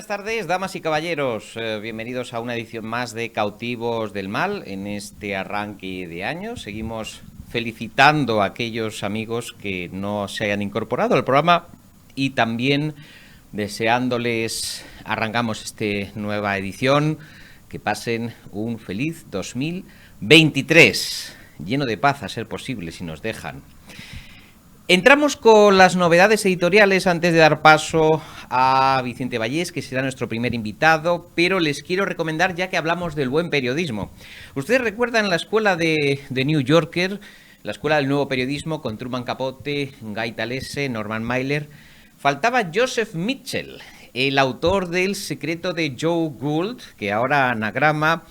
Buenas tardes, damas y caballeros. Bienvenidos a una edición más de Cautivos del Mal en este arranque de año. Seguimos felicitando a aquellos amigos que no se hayan incorporado al programa y también deseándoles, arrancamos esta nueva edición, que pasen un feliz 2023, lleno de paz a ser posible si nos dejan. Entramos con las novedades editoriales antes de dar paso a Vicente Vallés, que será nuestro primer invitado, pero les quiero recomendar, ya que hablamos del buen periodismo. Ustedes recuerdan la escuela de New Yorker, la escuela del nuevo periodismo con Truman Capote, Guy Talese, Norman Mailer. Faltaba Joseph Mitchell, el autor del Secreto de Joe Gould, que ahora Anagrama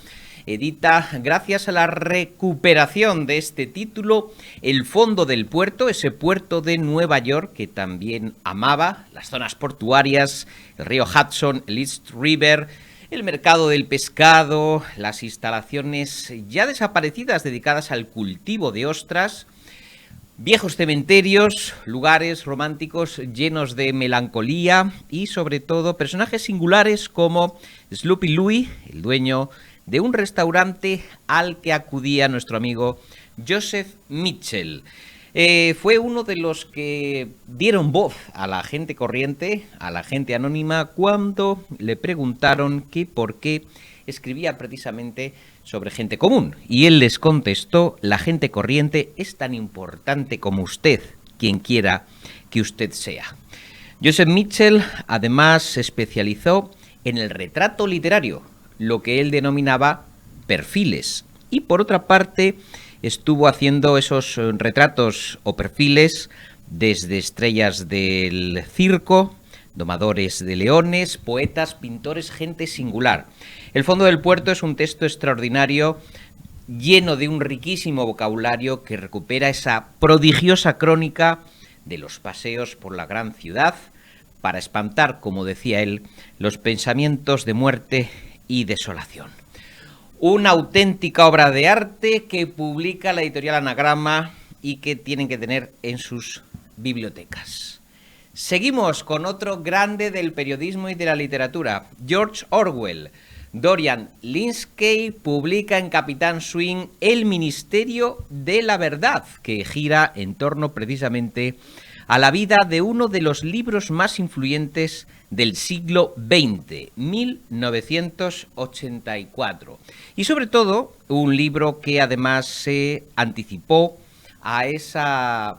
edita, gracias a la recuperación de este título, El fondo del puerto, ese puerto de Nueva York que también amaba, las zonas portuarias, el río Hudson, el East River, el mercado del pescado, las instalaciones ya desaparecidas dedicadas al cultivo de ostras, viejos cementerios, lugares románticos llenos de melancolía y sobre todo personajes singulares como Sloopy Louie, el dueño de un restaurante al que acudía nuestro amigo Joseph Mitchell. Fue uno de los que dieron voz a la gente corriente, a la gente anónima, cuando le preguntaron que por qué escribía precisamente sobre gente común. Y él les contestó: la gente corriente es tan importante como usted, quien quiera que usted sea. Joseph Mitchell además se especializó en el retrato literario, lo que él denominaba perfiles. Y por otra parte, estuvo haciendo esos retratos o perfiles desde estrellas del circo, domadores de leones, poetas, pintores, gente singular. El fondo del puerto es un texto extraordinario, lleno de un riquísimo vocabulario que recupera esa prodigiosa crónica de los paseos por la gran ciudad para espantar, como decía él, los pensamientos de muerte y desolación. Una auténtica obra de arte que publica la editorial Anagrama y que tienen que tener en sus bibliotecas. Seguimos con otro grande del periodismo y de la literatura, George Orwell. Dorian Lynskey publica en Capitán Swing El Ministerio de la Verdad, que gira en torno precisamente a la vida de uno de los libros más influyentes del siglo XX, 1984. Y sobre todo, un libro que además se anticipó a esa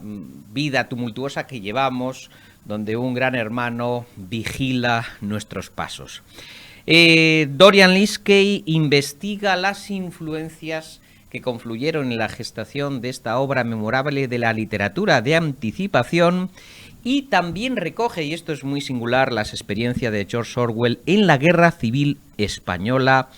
vida tumultuosa que llevamos, donde un gran hermano vigila nuestros pasos. Dorian Lynskey investiga las influencias que confluyeron en la gestación de esta obra memorable de la literatura de anticipación, y también recoge, y esto es muy singular, las experiencias de George Orwell en la Guerra Civil Española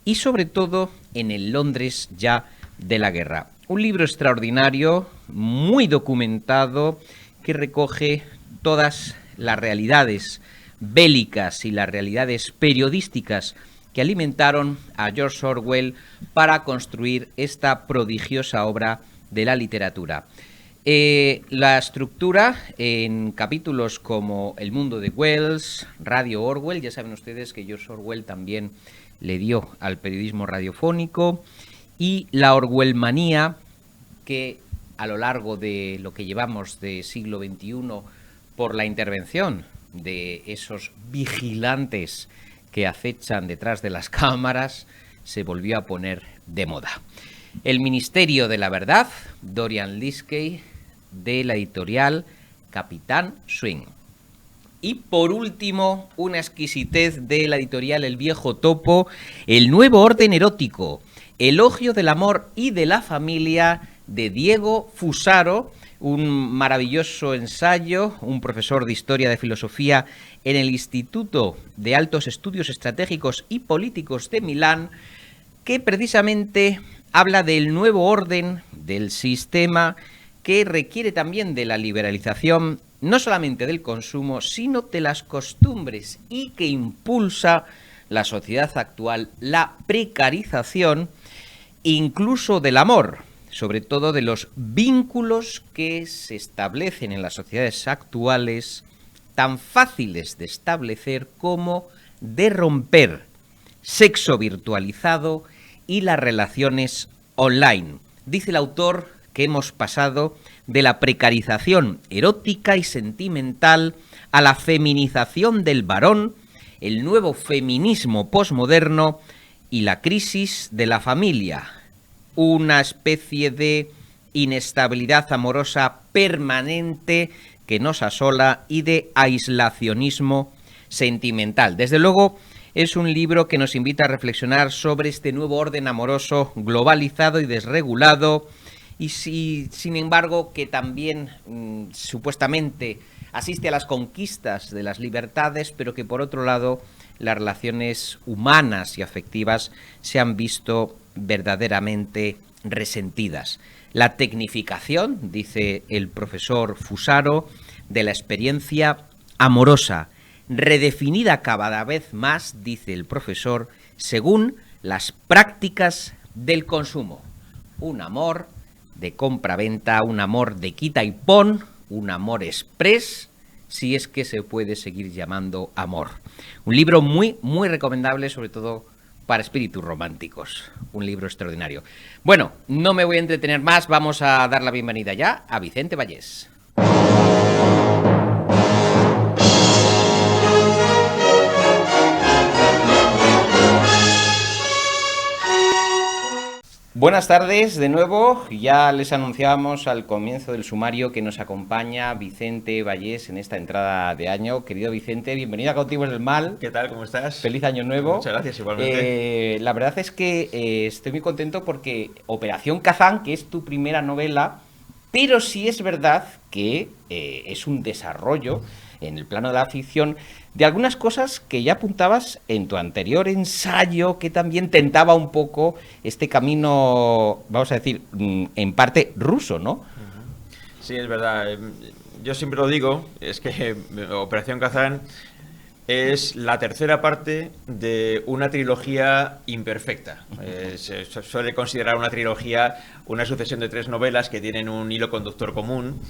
y sobre todo en el Londres ya de la guerra. Un libro extraordinario, muy documentado, que recoge todas las realidades bélicas y las realidades periodísticas que alimentaron a George Orwell para construir esta prodigiosa obra de la literatura. La estructura en capítulos como El mundo de Wells, Radio Orwell, ya saben ustedes que George Orwell también le dio al periodismo radiofónico, y la Orwellmanía, que a lo largo de lo que llevamos de siglo XXI, por la intervención de esos vigilantes que acechan detrás de las cámaras, se volvió a poner de moda. El Ministerio de la Verdad, Dorian Lynskey, de la editorial Capitán Swing. Y por último, una exquisitez de la editorial El Viejo Topo, El nuevo orden erótico, elogio del amor y de la familia, de Diego Fusaro, un maravilloso ensayo, un profesor de Historia de Filosofía en el Instituto de Altos Estudios Estratégicos y Políticos de Milán, que precisamente habla del nuevo orden del sistema, que requiere también de la liberalización, no solamente del consumo, sino de las costumbres, y que impulsa la sociedad actual, la precarización, incluso del amor, sobre todo de los vínculos que se establecen en las sociedades actuales, tan fáciles de establecer como de romper, sexo virtualizado y las relaciones online. Dice el autor que hemos pasado de la precarización erótica y sentimental a la feminización del varón, el nuevo feminismo posmoderno y la crisis de la familia, una especie de inestabilidad amorosa permanente que nos asola y de aislacionismo sentimental. Desde luego, es un libro que nos invita a reflexionar sobre este nuevo orden amoroso globalizado y desregulado, y sin embargo que también supuestamente asiste a las conquistas de las libertades, pero que por otro lado las relaciones humanas y afectivas se han visto verdaderamente resentidas. La tecnificación, dice el profesor Fusaro, de la experiencia amorosa, redefinida cada vez más, dice el profesor, según las prácticas del consumo. Un amor de compra-venta, un amor de quita y pon, un amor express, si es que se puede seguir llamando amor. Un libro muy, muy recomendable, sobre todo para espíritus románticos. Un libro extraordinario. Bueno, no me voy a entretener más, vamos a dar la bienvenida ya a Vicente Vallés. Buenas tardes de nuevo, ya les anunciábamos al comienzo del sumario que nos acompaña Vicente Vallés en esta entrada de año. Querido Vicente, bienvenido a Cautivos del Mal. ¿Qué tal? ¿Cómo estás? Feliz año nuevo. Muchas gracias, igualmente. La verdad es que estoy muy contento porque Operación Kazán, que es tu primera novela, pero sí es verdad que es un desarrollo en el plano de la ficción de algunas cosas que ya apuntabas en tu anterior ensayo, que también tentaba un poco este camino, vamos a decir, en parte ruso, ¿no? Sí, es verdad. Yo siempre lo digo, es que Operación Kazán es la tercera parte de una trilogía imperfecta. Se suele considerar una trilogía una sucesión de 3 novelas que tienen un hilo conductor común.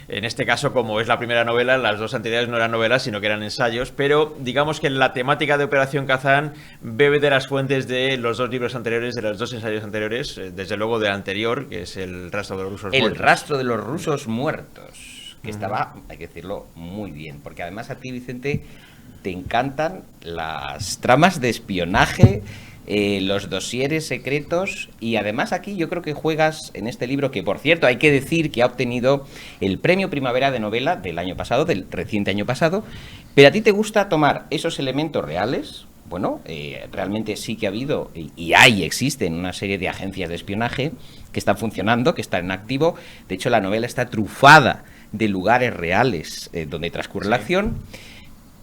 En este caso, como es la primera novela, las 2 anteriores no eran novelas, sino que eran ensayos, pero digamos que la temática de Operación Kazán bebe de las fuentes de los 2 libros anteriores, de los 2 ensayos anteriores, desde luego del anterior, que es El rastro de los rusos muertos. El rastro de los rusos muertos, que estaba, hay que decirlo, muy bien, porque además a ti, Vicente, te encantan las tramas de espionaje, los dosieres secretos, y además aquí yo creo que juegas en este libro, que por cierto hay que decir que ha obtenido el premio Primavera de Novela del año pasado, del reciente año pasado, pero a ti te gusta tomar esos elementos reales. Bueno, realmente sí que ha habido y existen una serie de agencias de espionaje que están funcionando, que están en activo. De hecho, la novela está trufada de lugares reales donde transcurre la acción.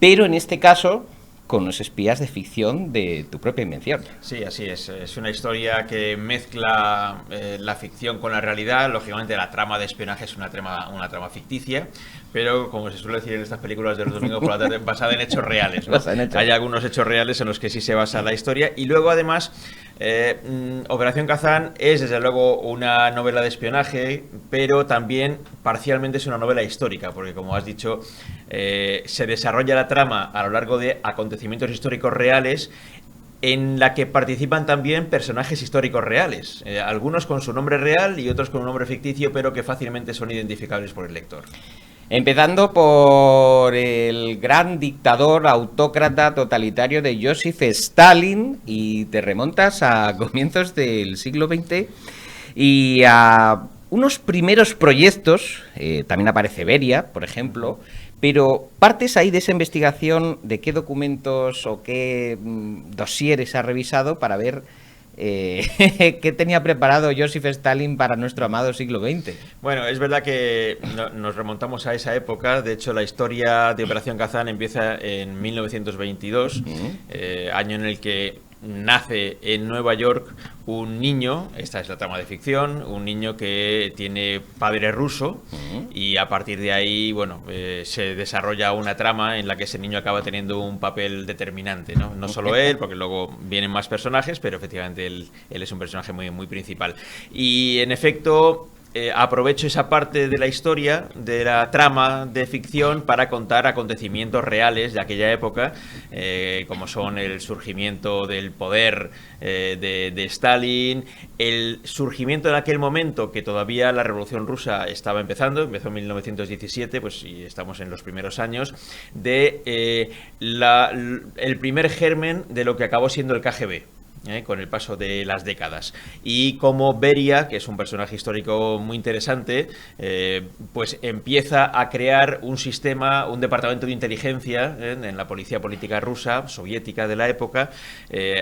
Pero en este caso, con los espías de ficción de tu propia invención. Sí, así es. Es una historia que mezcla la ficción con la realidad. Lógicamente, la trama de espionaje es una trama ficticia, pero como se suele decir en estas películas de los domingos por la tarde, basada en hechos reales, ¿no? Hay algunos hechos reales en los que sí se basa la historia. Y luego, además, Operación Kazán es, desde luego, una novela de espionaje, pero también parcialmente es una novela histórica, porque, como has dicho, se desarrolla la trama a lo largo de acontecimientos históricos reales en la que participan también personajes históricos reales, algunos con su nombre real y otros con un nombre ficticio, pero que fácilmente son identificables por el lector. Empezando por el gran dictador autócrata totalitario de Joseph Stalin, y te remontas a comienzos del siglo XX y a unos primeros proyectos, también aparece Beria, por ejemplo, pero partes ahí de esa investigación de qué documentos o qué dosieres has revisado para ver qué tenía preparado Joseph Stalin para nuestro amado siglo XX. Bueno, es verdad que nos remontamos a esa época. De hecho, la historia de Operación Kazán empieza en 1922, año en el que nace en Nueva York un niño, esta es la trama de ficción, un niño que tiene padre ruso, y a partir de ahí, bueno, se desarrolla una trama en la que ese niño acaba teniendo un papel determinante, ¿no? No solo él, porque luego vienen más personajes, pero efectivamente él es un personaje muy, muy principal. Y en efecto, aprovecho esa parte de la historia, de la trama de ficción, para contar acontecimientos reales de aquella época, como son el surgimiento del poder de Stalin, el surgimiento en aquel momento que todavía la Revolución Rusa estaba empezó en 1917, pues y estamos en los primeros años, de el primer germen de lo que acabó siendo el KGB. Con el paso de las décadas, y como Beria, que es un personaje histórico muy interesante, pues empieza a crear un sistema, un departamento de inteligencia en la policía política rusa, soviética de la época,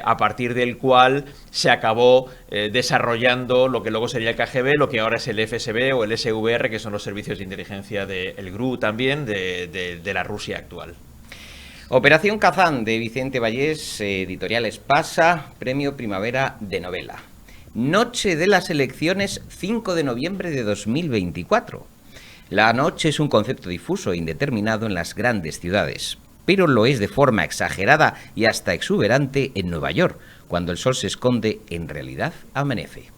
a partir del cual se acabó desarrollando lo que luego sería el KGB, lo que ahora es el FSB o el SVR, que son los servicios de inteligencia del GRU también, de la Rusia actual. Operación Kazán, de Vicente Vallés, editorial Espasa, premio Primavera de novela. Noche de las elecciones, 5 de noviembre de 2024. La noche es un concepto difuso e indeterminado en las grandes ciudades, pero lo es de forma exagerada y hasta exuberante en Nueva York, cuando el sol se esconde, en realidad amanece.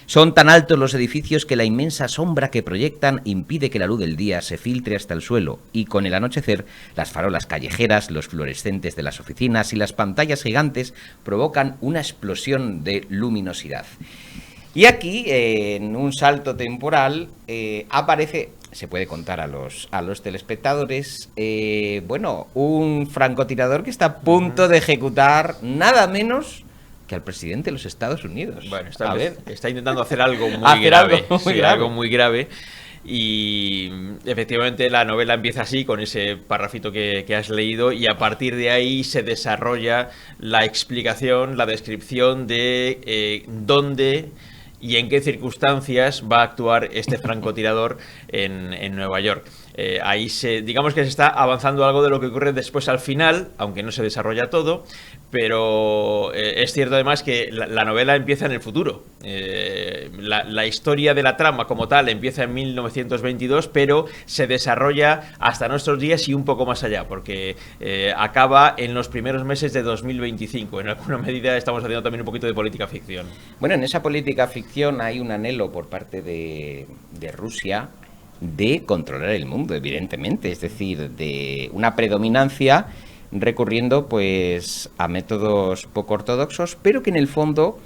Son tan altos los edificios que la inmensa sombra que proyectan impide que la luz del día se filtre hasta el suelo, y con el anochecer, las farolas callejeras, los fluorescentes de las oficinas y las pantallas gigantes provocan una explosión de luminosidad. Y aquí, en un salto temporal, aparece, se puede contar a los telespectadores, un francotirador que está a punto de ejecutar nada menos al presidente de los Estados Unidos. Bueno, está intentando hacer algo muy grave. Algo muy grave. Y efectivamente la novela empieza así, con ese parrafito que has leído, y a partir de ahí se desarrolla la explicación, la descripción de dónde y en qué circunstancias va a actuar este francotirador en Nueva York. Ahí digamos que se está avanzando algo de lo que ocurre después al final, aunque no se desarrolla todo, pero es cierto además que la novela empieza en el futuro. La historia de la trama como tal empieza en 1922, pero se desarrolla hasta nuestros días y un poco más allá, porque acaba en los primeros meses de 2025. En alguna medida estamos haciendo también un poquito de política ficción. Bueno, en esa política ficción hay un anhelo por parte de Rusia de controlar el mundo, evidentemente, es decir, de una predominancia recurriendo pues a métodos poco ortodoxos, pero que en el fondo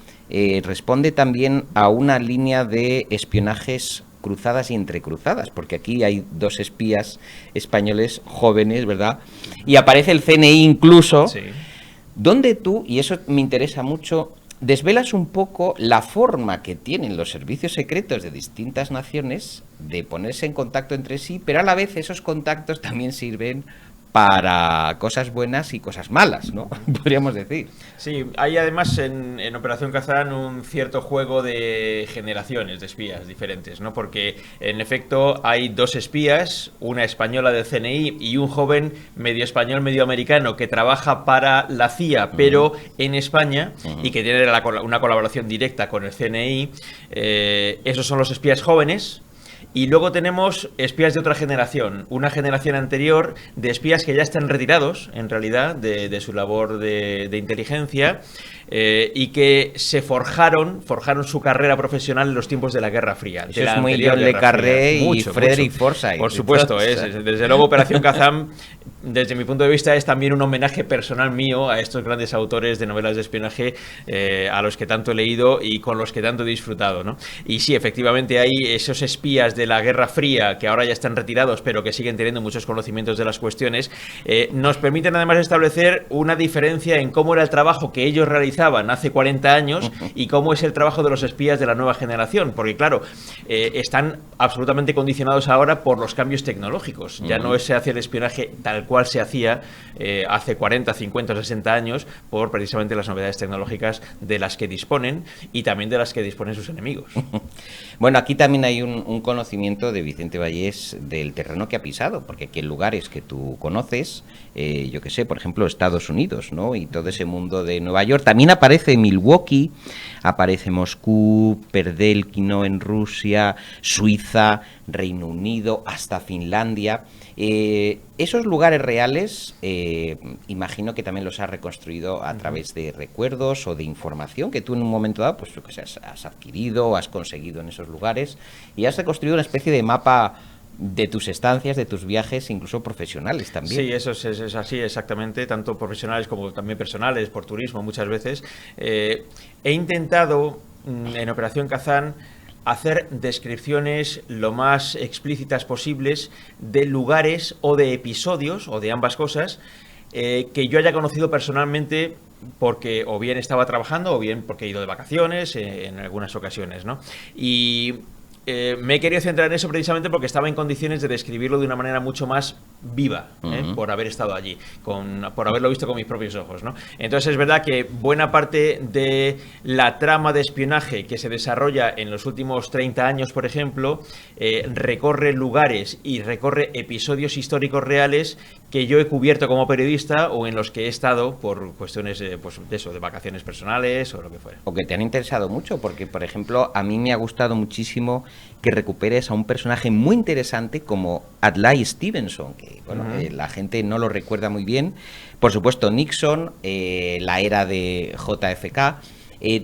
responde también a una línea de espionajes cruzadas y entrecruzadas, porque aquí hay dos espías españoles jóvenes, ¿verdad? Y aparece el CNI incluso, sí, donde tú, y eso me interesa mucho, desvelas un poco la forma que tienen los servicios secretos de distintas naciones de ponerse en contacto entre sí, pero a la vez esos contactos también sirven para cosas buenas y cosas malas, ¿no? Podríamos decir. Sí, hay además en Operación Kazán un cierto juego de generaciones de espías diferentes, ¿no? Porque en efecto hay dos espías, una española del CNI y un joven medio español, medio americano, que trabaja para la CIA, pero en España, y que tiene una colaboración directa con el CNI. Esos son los espías jóvenes. Y luego tenemos espías de otra generación, una generación anterior de espías que ya están retirados, en realidad, de su labor de inteligencia, y que se forjaron su carrera profesional en los tiempos de la Guerra Fría. Eso es muy John le Carré y Frederick Forsyth. Por supuesto, desde luego Operación Kazán, desde mi punto de vista, es también un homenaje personal mío a estos grandes autores de novelas de espionaje, a los que tanto he leído y con los que tanto he disfrutado, ¿no? Y sí, efectivamente hay esos espías de la Guerra Fría que ahora ya están retirados, pero que siguen teniendo muchos conocimientos de las cuestiones. Nos permiten además establecer una diferencia en cómo era el trabajo que ellos realizaban hace 40 años y cómo es el trabajo de los espías de la nueva generación, porque claro, están absolutamente condicionados ahora por los cambios tecnológicos. Ya no se hace el espionaje tal cual se hacía hace 40, 50, 60 años, por precisamente las novedades tecnológicas de las que disponen y también de las que disponen sus enemigos. Bueno, aquí también hay un conocimiento de Vicente Vallés del terreno que ha pisado, porque aquí en lugares que tú conoces, yo que sé, por ejemplo, Estados Unidos, ¿no? Y todo ese mundo de Nueva York. También aparece Milwaukee, aparece Moscú, Perdelkino en Rusia, Suiza, Reino Unido, hasta Finlandia. Esos lugares reales, imagino que también los has reconstruido a través de recuerdos o de información que tú en un momento dado, pues lo que sea, has adquirido o has conseguido en esos lugares, y has reconstruido una especie de mapa de tus estancias, de tus viajes, incluso profesionales también. Sí, eso es así exactamente, tanto profesionales como también personales, por turismo muchas veces. He intentado en Operación Kazán hacer descripciones lo más explícitas posibles de lugares o de episodios, o de ambas cosas, que yo haya conocido personalmente porque o bien estaba trabajando o bien porque he ido de vacaciones en algunas ocasiones, ¿no? Y me he querido centrar en eso precisamente porque estaba en condiciones de describirlo de una manera mucho más viva, por haber estado allí, por haberlo visto con mis propios ojos, ¿no? Entonces es verdad que buena parte de la trama de espionaje que se desarrolla en los últimos 30 años, por ejemplo, recorre lugares y recorre episodios históricos reales que yo he cubierto como periodista o en los que he estado por cuestiones pues, de eso, de vacaciones personales o lo que fuera. O que te han interesado mucho, porque, por ejemplo, a mí me ha gustado muchísimo que recuperes a un personaje muy interesante como Adlai Stevenson, que bueno, la gente no lo recuerda muy bien. Por supuesto, Nixon, la era de JFK,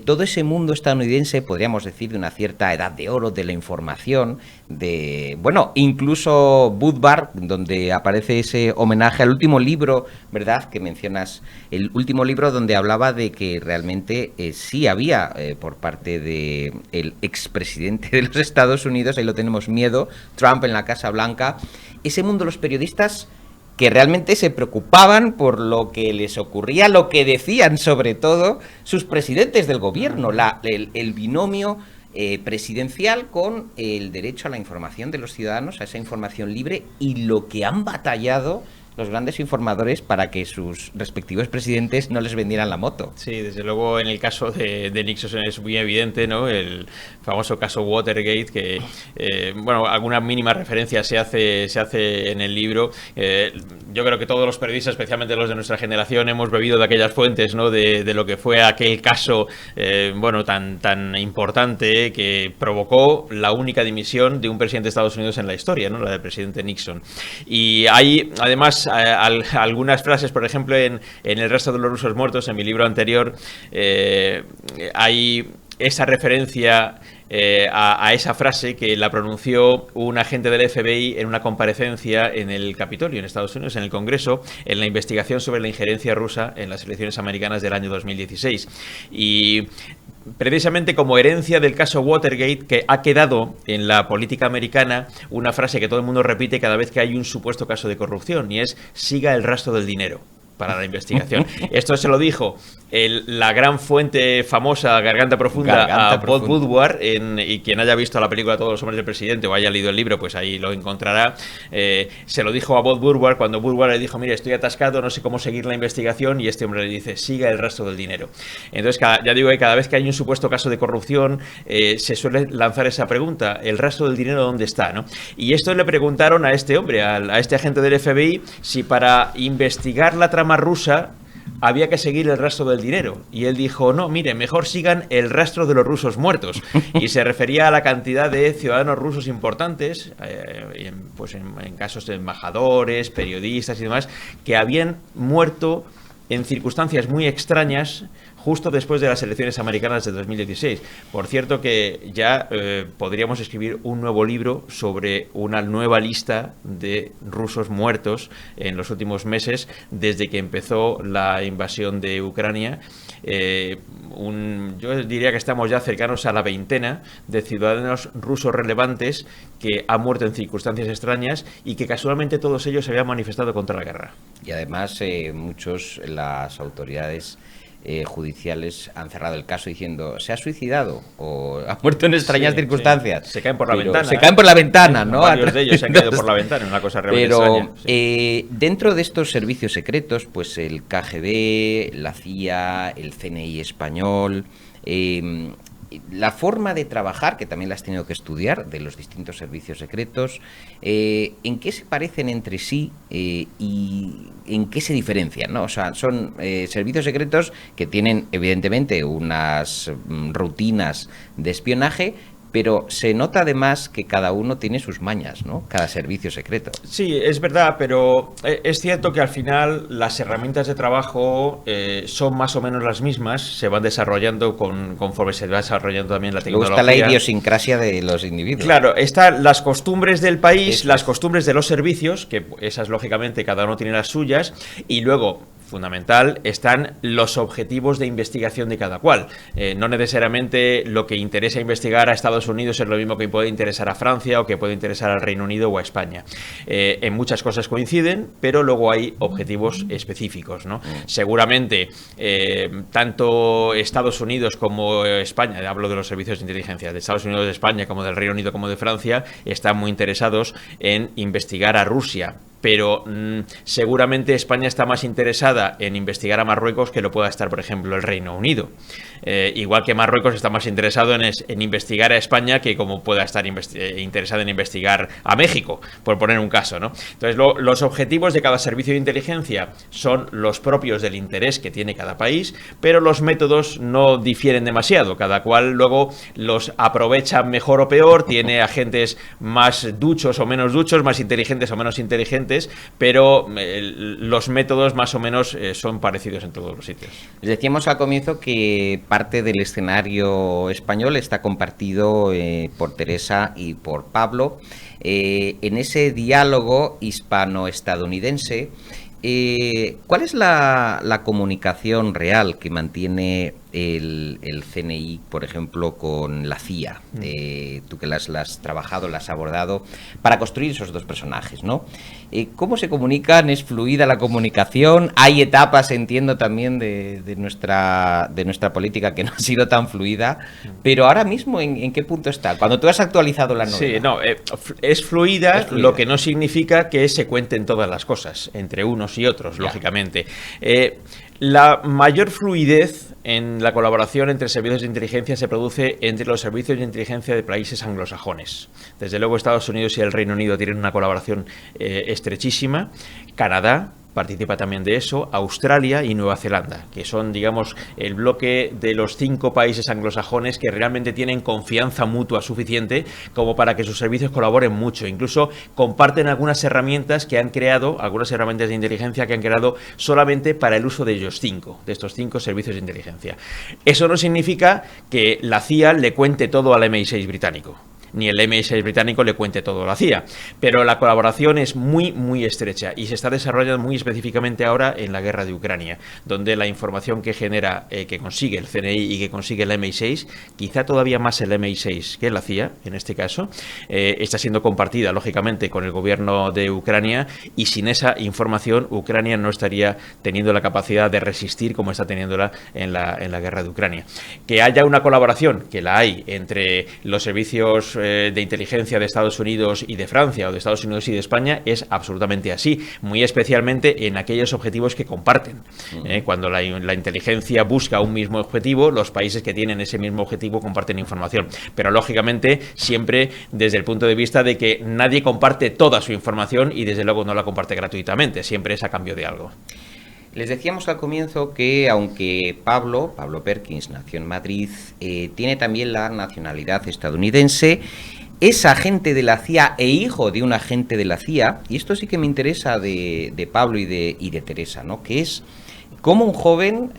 todo ese mundo estadounidense, podríamos decir, de una cierta edad de oro, de la información, de, bueno, incluso Budvar, donde aparece ese homenaje al último libro, ¿verdad?, que mencionas, el último libro donde hablaba de que realmente sí había, por parte del expresidente de los Estados Unidos, ahí lo tenemos, miedo, Trump en la Casa Blanca, ese mundo de los periodistas que realmente se preocupaban por lo que les ocurría, lo que decían sobre todo sus presidentes del gobierno, el binomio presidencial con el derecho a la información de los ciudadanos, a esa información libre, y lo que han batallado los grandes informadores para que sus respectivos presidentes no les vendieran la moto. Sí, desde luego en el caso de Nixon es muy evidente, ¿no? El famoso caso Watergate, que bueno, alguna mínima referencia se hace en el libro. Yo creo que todos los periodistas, especialmente los de nuestra generación, hemos bebido de aquellas fuentes, ¿no? De lo que fue aquel caso bueno, tan importante que provocó la única dimisión de un presidente de Estados Unidos en la historia, ¿no? La del presidente Nixon. Y hay además algunas frases, por ejemplo, en El resto de los rusos muertos, en mi libro anterior, hay esa referencia a esa frase que la pronunció un agente del FBI en una comparecencia en el Capitolio, en Estados Unidos, en el Congreso, en la investigación sobre la injerencia rusa en las elecciones americanas del año 2016. Y precisamente como herencia del caso Watergate, que ha quedado en la política americana una frase que todo el mundo repite cada vez que hay un supuesto caso de corrupción, y es: siga el rastro del dinero para la investigación. Esto se lo dijo la gran fuente famosa, Garganta Profunda, a Bob Woodward, y quien haya visto la película Todos los hombres del presidente o haya leído el libro, pues ahí lo encontrará. Se lo dijo a Bob Woodward cuando Woodward le dijo: mire, estoy atascado, no sé cómo seguir la investigación, y este hombre le dice: siga el rastro del dinero. Entonces, ya digo que cada vez que hay un supuesto caso de corrupción, se suele lanzar esa pregunta: ¿el rastro del dinero dónde está?, ¿no? Y esto le preguntaron a este hombre, a este agente del FBI, si para investigar la trama rusa había que seguir el rastro del dinero, y él dijo: no, mire, mejor sigan el rastro de los rusos muertos. Y se refería a la cantidad de ciudadanos rusos importantes, pues en casos de embajadores, periodistas y demás, que habían muerto en circunstancias muy extrañas justo después de las elecciones americanas de 2016. Por cierto que ya podríamos escribir un nuevo libro sobre una nueva lista de rusos muertos en los últimos meses, desde que empezó la invasión de Ucrania. Yo diría que estamos ya cercanos a la veintena de ciudadanos rusos relevantes que han muerto en circunstancias extrañas y que casualmente todos ellos se habían manifestado contra la guerra. Y además las autoridades judiciales han cerrado el caso diciendo: se ha suicidado o ha muerto en extrañas circunstancias. Se caen por la ventana. Se caen por la ventana, ¿no? Varios de ellos se han caído por la ventana, una cosa realmente extraña. Pero dentro de estos servicios secretos, pues el KGB, la CIA, el CNI español, la forma de trabajar, que también la has tenido que estudiar, de los distintos servicios secretos, ¿en qué se parecen entre sí y en qué se diferencian, ¿no? O sea, son servicios secretos que tienen, evidentemente, unas rutinas de espionaje, pero se nota además que cada uno tiene sus mañas, ¿no? Cada servicio secreto. Sí, es verdad, pero es cierto que al final las herramientas de trabajo son más o menos las mismas, se van desarrollando conforme se va desarrollando también la tecnología. Luego está la idiosincrasia de los individuos. Claro, están las costumbres del país, las costumbres de los servicios, que esas lógicamente cada uno tiene las suyas, y luego, fundamental, están los objetivos de investigación de cada cual. No necesariamente lo que interesa investigar a Estados Unidos es lo mismo que puede interesar a Francia o que puede interesar al Reino Unido o a España. En muchas cosas coinciden, pero luego hay objetivos específicos, ¿no? Seguramente, tanto Estados Unidos como España, hablo de los servicios de inteligencia, de Estados Unidos, de España, como del Reino Unido, como de Francia, están muy interesados en investigar a Rusia. Pero seguramente España está más interesada en investigar a Marruecos que lo pueda estar, por ejemplo, el Reino Unido. Igual que Marruecos está más interesado en investigar a España que como pueda estar interesado en investigar a México, por poner un caso, ¿no? Entonces, los objetivos de cada servicio de inteligencia son los propios del interés que tiene cada país, pero los métodos no difieren demasiado. Cada cual luego los aprovecha mejor o peor, tiene agentes más duchos o menos duchos, más inteligentes o menos inteligentes, pero los métodos más o menos son parecidos en todos los sitios. Les decíamos al comienzo que parte del escenario español está compartido por Teresa y por Pablo. En ese diálogo hispano-estadounidense, ¿cuál es la comunicación real que mantiene el CNI, por ejemplo, con la CIA? Tú que las has trabajado, las has abordado, para construir esos dos personajes, ¿no? ¿Cómo se comunican? ¿Es fluida la comunicación? Hay etapas, entiendo, también de nuestra política que no ha sido tan fluida, pero ahora mismo, ¿en qué punto está? Cuando tú has actualizado la novela. Sí, no, es fluida, lo que no significa que se cuenten todas las cosas, entre unos y otros, lógicamente. La mayor fluidez en la colaboración entre servicios de inteligencia se produce entre los servicios de inteligencia de países anglosajones. Desde luego Estados Unidos y el Reino Unido tienen una colaboración estrechísima. Canadá participa también de eso, Australia y Nueva Zelanda, que son, digamos, el bloque de los 5 países anglosajones que realmente tienen confianza mutua suficiente como para que sus servicios colaboren mucho. Incluso comparten algunas herramientas que han creado, algunas herramientas de inteligencia que han creado solamente para el uso de ellos 5, de estos 5 servicios de inteligencia. Eso no significa que la CIA le cuente todo al MI6 británico, ni el MI6 británico le cuente todo a la CIA, pero la colaboración es muy, muy estrecha y se está desarrollando muy específicamente ahora en la guerra de Ucrania, donde la información que genera, que consigue el CNI y que consigue el MI6, quizá todavía más el MI6 que la CIA, en este caso, está siendo compartida, lógicamente, con el gobierno de Ucrania, y sin esa información Ucrania no estaría teniendo la capacidad de resistir como está teniéndola en la guerra de Ucrania. Que haya una colaboración, que la hay, entre los servicios de inteligencia de Estados Unidos y de Francia, o de Estados Unidos y de España, es absolutamente así, muy especialmente en aquellos objetivos que comparten. Cuando la inteligencia busca un mismo objetivo, los países que tienen ese mismo objetivo comparten información, pero lógicamente siempre desde el punto de vista de que nadie comparte toda su información y desde luego no la comparte gratuitamente, siempre es a cambio de algo. Les decíamos al comienzo que aunque Pablo Perkins nació en Madrid, tiene también la nacionalidad estadounidense, es agente de la CIA e hijo de un agente de la CIA, y esto sí que me interesa de Pablo y de Teresa, ¿no? Que es cómo un joven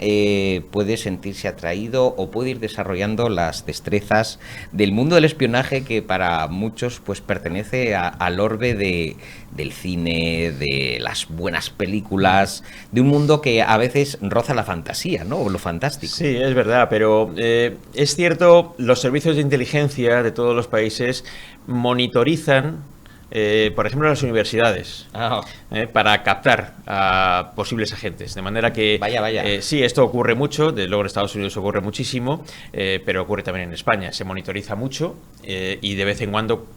puede sentirse atraído o puede ir desarrollando las destrezas del mundo del espionaje, que para muchos pues pertenece al orbe del cine, de las buenas películas, de un mundo que a veces roza la fantasía, ¿no? O lo fantástico. Sí, es verdad, pero es cierto, los servicios de inteligencia de todos los países monitorizan, por ejemplo, las universidades, para captar a posibles agentes. De manera que, sí, esto ocurre mucho, luego en Estados Unidos ocurre muchísimo, pero ocurre también en España. Se monitoriza mucho y de vez en cuando,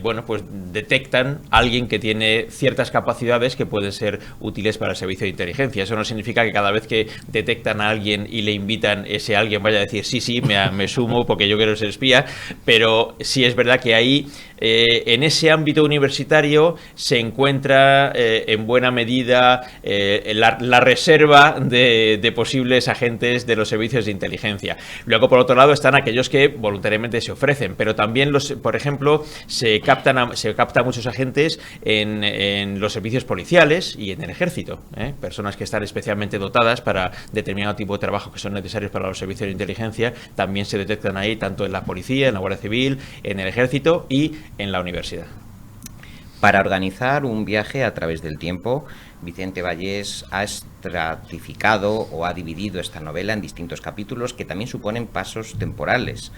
bueno, pues detectan a alguien que tiene ciertas capacidades que pueden ser útiles para el servicio de inteligencia. Eso no significa que cada vez que detectan a alguien y le invitan, ese alguien vaya a decir sí, me sumo porque yo quiero ser espía, pero sí es verdad que ahí en ese ámbito universitario se encuentra en buena medida la reserva de posibles agentes de los servicios de inteligencia. Luego, por otro lado, están aquellos que voluntariamente se ofrecen, pero también, por ejemplo, se captan a muchos agentes en los servicios policiales y en el ejército, personas que están especialmente dotadas para determinado tipo de trabajo que son necesarios para los servicios de inteligencia, también se detectan ahí, tanto en la policía, en la Guardia Civil, en el ejército y en la universidad. Para organizar un viaje a través del tiempo, Vicente Vallés ha estratificado o ha dividido esta novela en distintos capítulos que también suponen pasos temporales,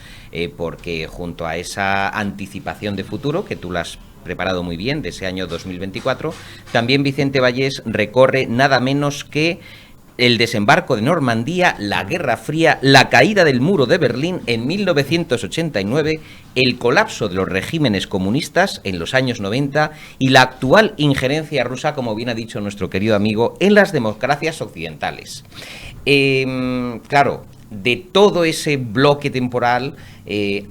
porque junto a esa anticipación de futuro, que tú la has preparado muy bien, de ese año 2024, también Vicente Vallés recorre nada menos que el desembarco de Normandía, la Guerra Fría, la caída del muro de Berlín en 1989, el colapso de los regímenes comunistas en los años 90 y la actual injerencia rusa, como bien ha dicho nuestro querido amigo, en las democracias occidentales. Claro, de todo ese bloque temporal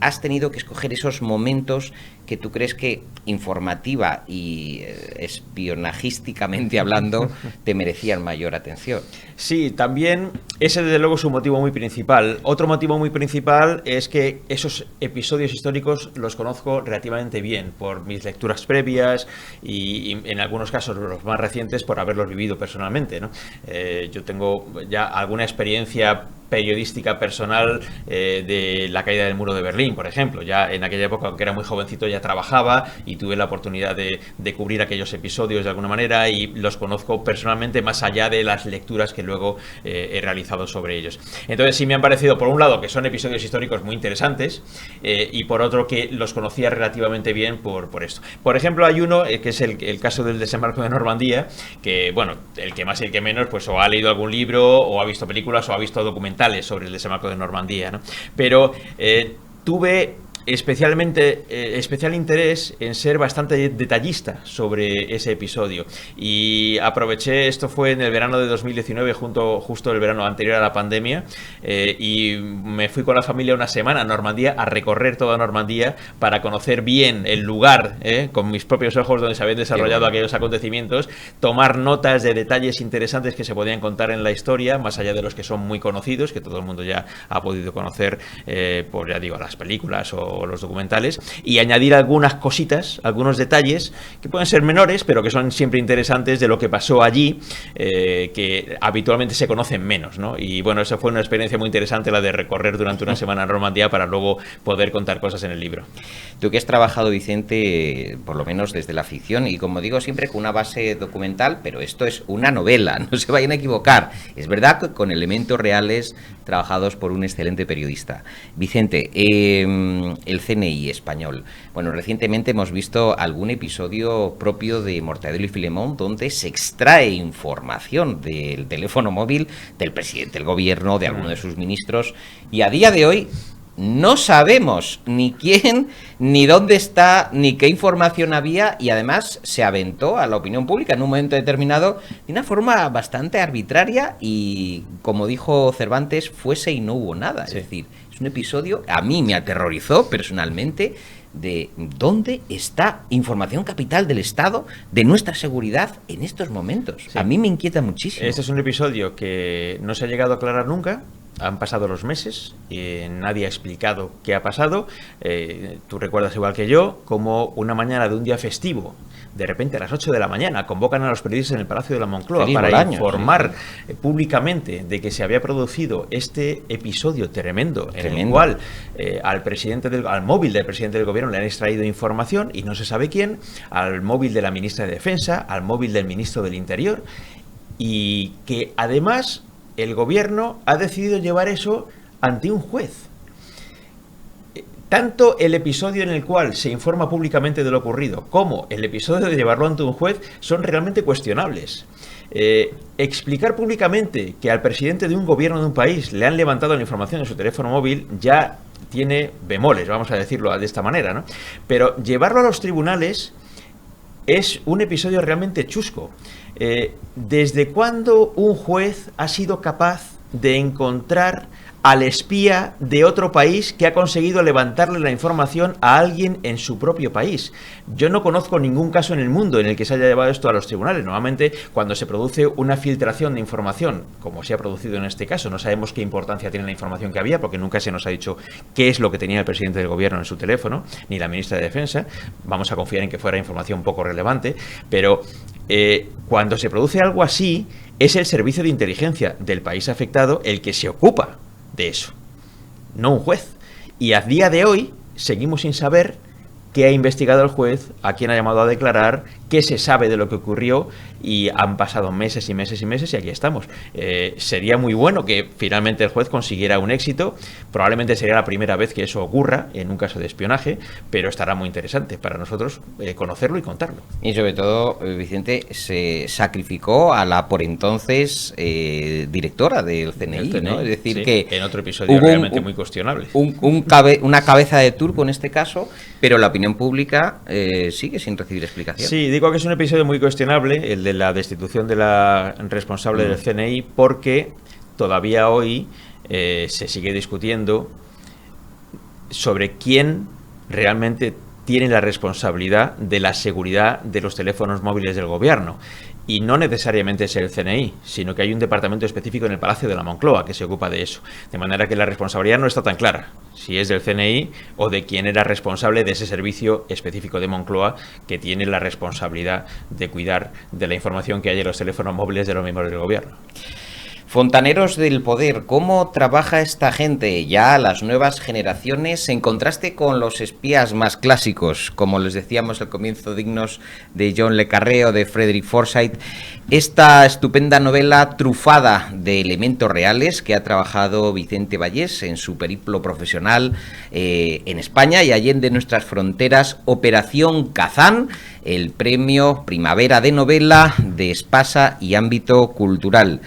has tenido que escoger esos momentos que tú crees que informativa y espionajísticamente hablando te merecían mayor atención. Sí, también ese desde luego es un motivo muy principal. Otro motivo muy principal es que esos episodios históricos los conozco relativamente bien por mis lecturas previas y en algunos casos los más recientes por haberlos vivido personalmente, ¿no? Yo tengo ya alguna experiencia periodística personal de la caída del muro de Berlín, por ejemplo. Ya en aquella época, aunque era muy jovencito, ya trabajaba y tuve la oportunidad de cubrir aquellos episodios de alguna manera y los conozco personalmente más allá de las lecturas que luego he realizado sobre ellos. Entonces sí me han parecido, por un lado, que son episodios históricos muy interesantes y por otro que los conocía relativamente bien por esto. Por ejemplo, hay uno que es el caso del desembarco de Normandía, que, bueno, el que más y el que menos, pues o ha leído algún libro o ha visto películas o ha visto documentales sobre el desembarco de Normandía, ¿no? Pero tuve especial interés en ser bastante detallista sobre ese episodio y aproveché, esto fue en el verano de 2019, justo el verano anterior a la pandemia, y me fui con la familia una semana a Normandía a recorrer toda Normandía para conocer bien el lugar, con mis propios ojos donde se habían desarrollado aquellos acontecimientos, tomar notas de detalles interesantes que se podían contar en la historia, más allá de los que son muy conocidos, que todo el mundo ya ha podido conocer por, ya digo, las películas o los documentales, y añadir algunas cositas, algunos detalles que pueden ser menores, pero que son siempre interesantes de lo que pasó allí, que habitualmente se conocen menos, ¿no? Y bueno, esa fue una experiencia muy interesante, la de recorrer durante una semana en Normandía para luego poder contar cosas en el libro. Tú que has trabajado, Vicente, por lo menos desde la ficción, y como digo siempre con una base documental, pero esto es una novela, no se vayan a equivocar. Es verdad que con elementos reales trabajados por un excelente periodista. Vicente, el CNI español. Bueno, recientemente hemos visto algún episodio propio de Mortadelo y Filemón donde se extrae información del teléfono móvil del presidente del gobierno, de alguno de sus ministros, y a día de hoy no sabemos ni quién, ni dónde está, ni qué información había, y además se aventó a la opinión pública en un momento determinado de una forma bastante arbitraria y, como dijo Cervantes, fuese y no hubo nada. Sí. Es decir, es un episodio, a mí me aterrorizó personalmente, de dónde está información capital del Estado, de nuestra seguridad en estos momentos. Sí. A mí me inquieta muchísimo. Este es un episodio que no se ha llegado a aclarar nunca. Han pasado los meses y nadie ha explicado qué ha pasado. Tú recuerdas igual que yo como una mañana de un día festivo, de repente a las 8 de la mañana convocan a los periodistas en el Palacio de la Moncloa para informar públicamente de que se había producido este episodio tremendo. En el cual al móvil del presidente del gobierno le han extraído información y no se sabe quién, al móvil de la ministra de Defensa, al móvil del ministro del Interior, y que además el gobierno ha decidido llevar eso ante un juez. Tanto el episodio en el cual se informa públicamente de lo ocurrido como el episodio de llevarlo ante un juez son realmente cuestionables. Explicar públicamente que al presidente de un gobierno de un país le han levantado la información en su teléfono móvil ya tiene bemoles, vamos a decirlo de esta manera, ¿no? Pero llevarlo a los tribunales es un episodio realmente chusco. ¿Desde cuándo un juez ha sido capaz de encontrar al espía de otro país que ha conseguido levantarle la información a alguien en su propio país. Yo no conozco ningún caso en el mundo en el que se haya llevado esto a los tribunales. Normalmente, cuando se produce una filtración de información, como se ha producido en este caso, no sabemos qué importancia tiene la información que había, porque nunca se nos ha dicho qué es lo que tenía el presidente del gobierno en su teléfono, ni la ministra de Defensa. Vamos a confiar en que fuera información poco relevante, pero cuando se produce algo así, es el servicio de inteligencia del país afectado el que se ocupa de eso, no un juez. Y a día de hoy seguimos sin saber qué ha investigado el juez, a quién ha llamado a declarar, qué se sabe de lo que ocurrió, y han pasado meses y meses y meses y aquí estamos. Sería muy bueno que finalmente el juez consiguiera un éxito. Probablemente sería la primera vez que eso ocurra en un caso de espionaje, pero estará muy interesante para nosotros conocerlo y contarlo. Y sobre todo, Vicente, se sacrificó a la por entonces directora del CNI, ¿no? Es decir, sí, que en otro episodio realmente muy cuestionable. Una cabeza de turco en este caso, pero la opinión pública sigue sin recibir explicación. Sí, digo que es un episodio muy cuestionable, el de la destitución de la responsable del CNI, porque todavía hoy se sigue discutiendo sobre quién realmente tiene la responsabilidad de la seguridad de los teléfonos móviles del gobierno. Y no necesariamente es el CNI, sino que hay un departamento específico en el Palacio de la Moncloa que se ocupa de eso. De manera que la responsabilidad no está tan clara, si es del CNI o de quién era responsable de ese servicio específico de Moncloa que tiene la responsabilidad de cuidar de la información que hay en los teléfonos móviles de los miembros del gobierno. Fontaneros del poder, ¿cómo trabaja esta gente? Ya las nuevas generaciones, en contraste con los espías más clásicos, como les decíamos al comienzo, dignos de John le Carré o de Frederick Forsyth, esta estupenda novela trufada de elementos reales que ha trabajado Vicente Vallés en su periplo profesional en España y allende nuestras fronteras, Operación Kazán, el premio Primavera de Novela de Espasa y Ámbito Cultural.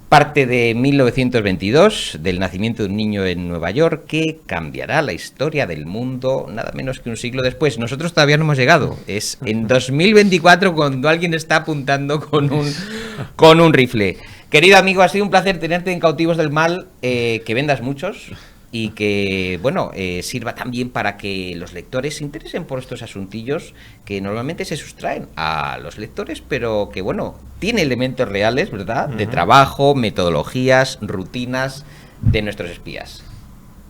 Parte de 1922, del nacimiento de un niño en Nueva York, que cambiará la historia del mundo nada menos que un siglo después. Nosotros todavía no hemos llegado. Es en 2024 cuando alguien está apuntando con un rifle. Querido amigo, ha sido un placer tenerte en Cautivos del Mal, que vendas muchos y que, bueno, sirva también para que los lectores se interesen por estos asuntillos que normalmente se sustraen a los lectores, pero que, bueno, tiene elementos reales, ¿verdad? De trabajo, metodologías, rutinas de nuestros espías.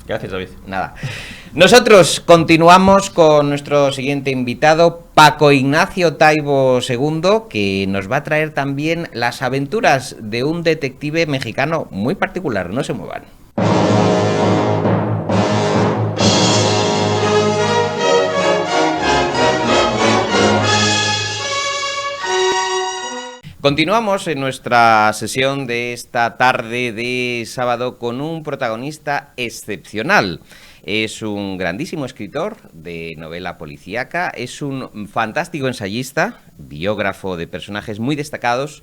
Gracias, David. Nada. Nosotros continuamos con nuestro siguiente invitado, Paco Ignacio Taibo II, que nos va a traer también las aventuras de un detective mexicano muy particular. No se muevan. Continuamos en nuestra sesión de esta tarde de sábado con un protagonista excepcional. Es un grandísimo escritor de novela policíaca, es un fantástico ensayista, biógrafo de personajes muy destacados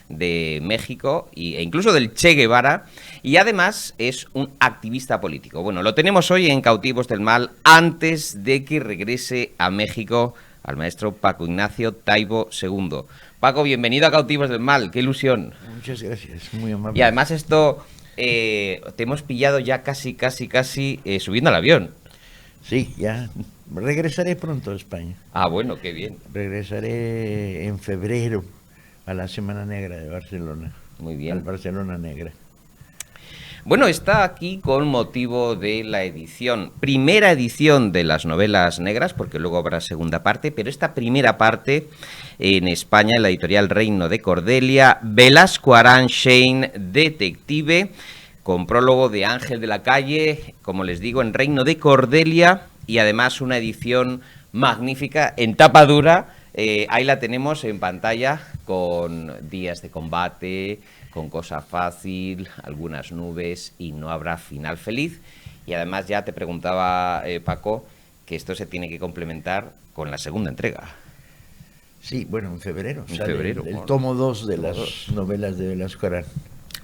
de México e incluso del Che Guevara, y además es un activista político. Bueno, lo tenemos hoy en Cautivos del Mal antes de que regrese a México al maestro Paco Ignacio Taibo II. Paco, bienvenido a Cautivos del Mal, qué ilusión. Muchas gracias, muy amable. Y además esto, te hemos pillado ya casi subiendo al avión. Sí, ya. Regresaré pronto a España. Ah, bueno, qué bien. Regresaré en febrero a la Semana Negra de Barcelona. Muy bien. Al Barcelona Negra. Bueno, está aquí con motivo de la primera edición de las novelas negras, porque luego habrá segunda parte, pero esta primera parte en España, en la editorial Reino de Cordelia, Velasco Arán Shane, detective, con prólogo de Ángel de la Calle, como les digo, en Reino de Cordelia, y además una edición magnífica en tapa dura. Ahí la tenemos en pantalla con días de combate, con cosa fácil, algunas nubes y no habrá final feliz. Y además ya te preguntaba, Paco, que esto se tiene que complementar con la segunda entrega. Sí, bueno, en febrero. En febrero. El tomo 2 de las novelas de Velasco Arán.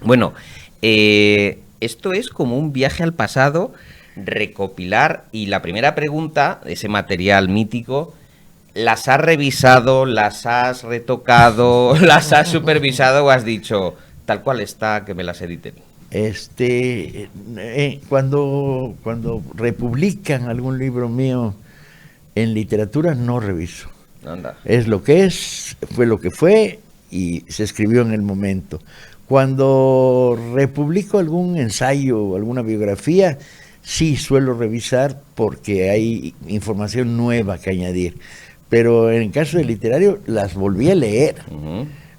Bueno, esto es como un viaje al pasado, recopilar, y la primera pregunta, ese material mítico, ¿las has revisado, las has retocado, las has supervisado o has dicho tal cual está, que me las editen? Cuando republican algún libro mío en literatura, no reviso. Anda. Es lo que es, fue lo que fue y se escribió en el momento. Cuando republico algún ensayo o alguna biografía, sí suelo revisar porque hay información nueva que añadir. Pero en el caso de literario, las volví a leer.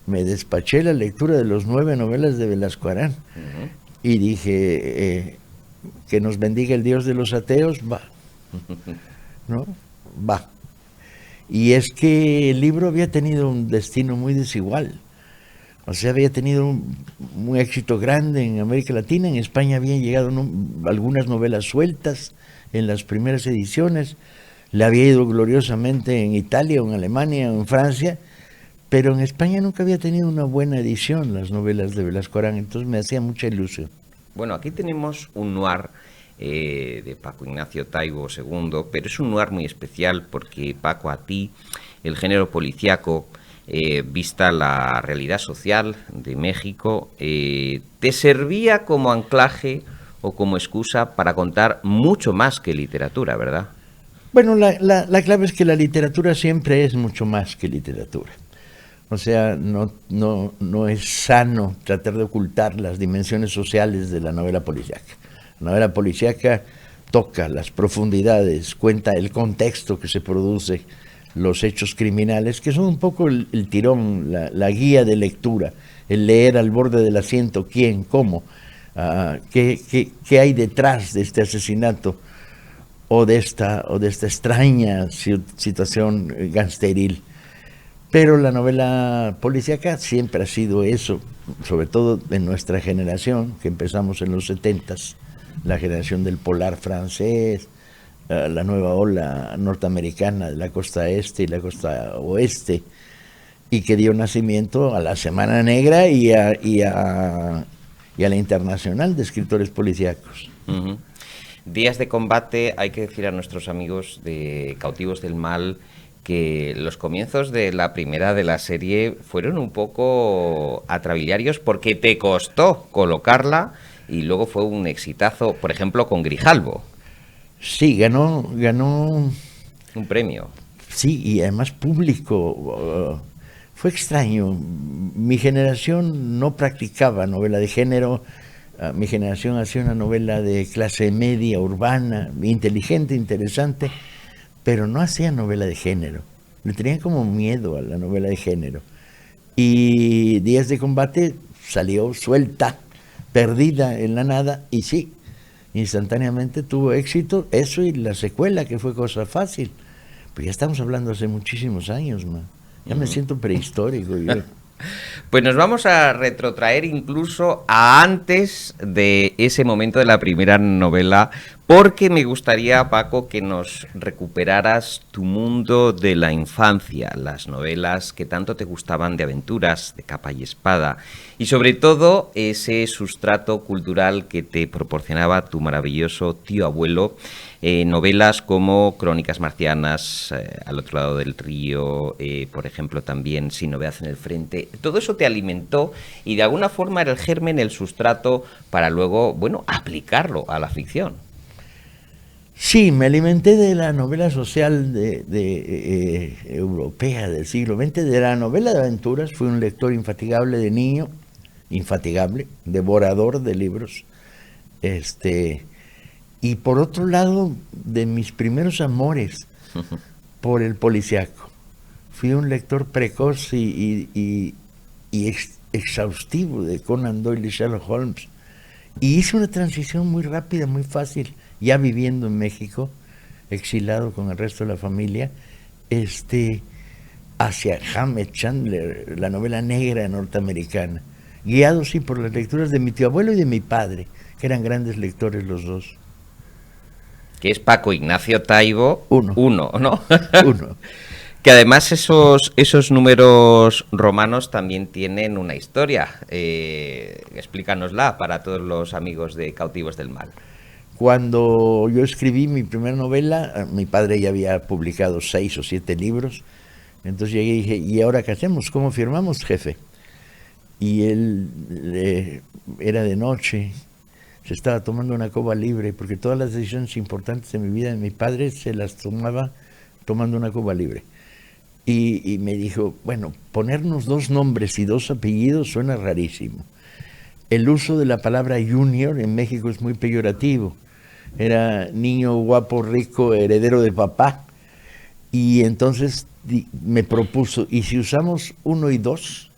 Me despaché la lectura de los 9 novelas de Velasco Arán. Y dije, que nos bendiga el Dios de los ateos, va. ¿No? Va. Y es que el libro había tenido un destino muy desigual. O sea, había tenido un éxito grande en América Latina. En España habían llegado algunas novelas sueltas en las primeras ediciones. Le había ido gloriosamente en Italia, o en Alemania, o en Francia. Pero en España nunca había tenido una buena edición las novelas de Velasco Arán. Entonces me hacía mucha ilusión. Bueno, aquí tenemos un noir de Paco Ignacio Taibo II, pero es un noir muy especial porque, Paco, a ti el género policíaco, vista la realidad social de México, te servía como anclaje o como excusa para contar mucho más que literatura, ¿verdad? Bueno, la clave es que la literatura siempre es mucho más que literatura. O sea, no es sano tratar de ocultar las dimensiones sociales de la novela policíaca. La novela policíaca toca las profundidades, cuenta el contexto que se produce, los hechos criminales, que son un poco el tirón, la guía de lectura, el leer al borde del asiento quién, cómo, qué hay detrás de este asesinato o de esta extraña situación gangsteril. Pero la novela policíaca siempre ha sido eso, sobre todo en nuestra generación, que empezamos en los 70s, la generación del polar francés, la nueva ola norteamericana de la costa este y la costa oeste, y que dio nacimiento a la Semana Negra y a la Internacional de Escritores Policíacos. Días de Combate, hay que decir a nuestros amigos de Cautivos del Mal que los comienzos de la primera de la serie fueron un poco atrabiliarios porque te costó colocarla y luego fue un exitazo, por ejemplo, con Grijalbo. Sí, ganó un premio. Sí, y además público. Fue extraño. Mi generación no practicaba novela de género. Mi generación hacía una novela de clase media, urbana, inteligente, interesante, pero no hacía novela de género. Le tenían como miedo a la novela de género. Y Días de Combate salió suelta, perdida en la nada, y sí, instantáneamente tuvo éxito, eso y la secuela, que fue Cosa Fácil. Pues ya estamos hablando hace muchísimos años, man. Ya me siento prehistórico yo. Pues nos vamos a retrotraer incluso a antes de ese momento de la primera novela, porque me gustaría, Paco, que nos recuperaras tu mundo de la infancia, las novelas que tanto te gustaban de aventuras, de capa y espada, y sobre todo ese sustrato cultural que te proporcionaba tu maravilloso tío abuelo, novelas como Crónicas Marcianas, Al otro lado del río, por ejemplo también Sin novedad en el frente. Todo eso te alimentó y de alguna forma era el germen, el sustrato para luego, bueno, aplicarlo a la ficción. Sí, me alimenté de la novela social europea del siglo XX, de la novela de aventuras. Fui un lector infatigable de niño, infatigable, devorador de libros. Y por otro lado, de mis primeros amores por el policíaco. Fui un lector precoz y exhaustivo de Conan Doyle y Sherlock Holmes. Y hice una transición muy rápida, muy fácil, ya viviendo en México, exilado con el resto de la familia, hacia Hammett Chandler, la novela negra norteamericana, guiado sí por las lecturas de mi tío abuelo y de mi padre, que eran grandes lectores los dos. Que es Paco Ignacio Taibo Uno, ¿no? Uno. Que además esos números romanos también tienen una historia. Explícanosla para todos los amigos de Cautivos del Mal. Cuando yo escribí mi primera novela, mi padre ya había publicado 6 o 7 libros. Entonces llegué y dije, ¿y ahora qué hacemos? ¿Cómo firmamos, jefe? y él era de noche, se estaba tomando una Cuba Libre, porque todas las decisiones importantes de mi vida, mi padre se las tomaba tomando una Cuba Libre. Y me dijo, bueno, ponernos 2 nombres y 2 apellidos suena rarísimo. El uso de la palabra junior en México es muy peyorativo. Era niño guapo, rico, heredero de papá. Y entonces me propuso, ¿y si usamos 1 y 2?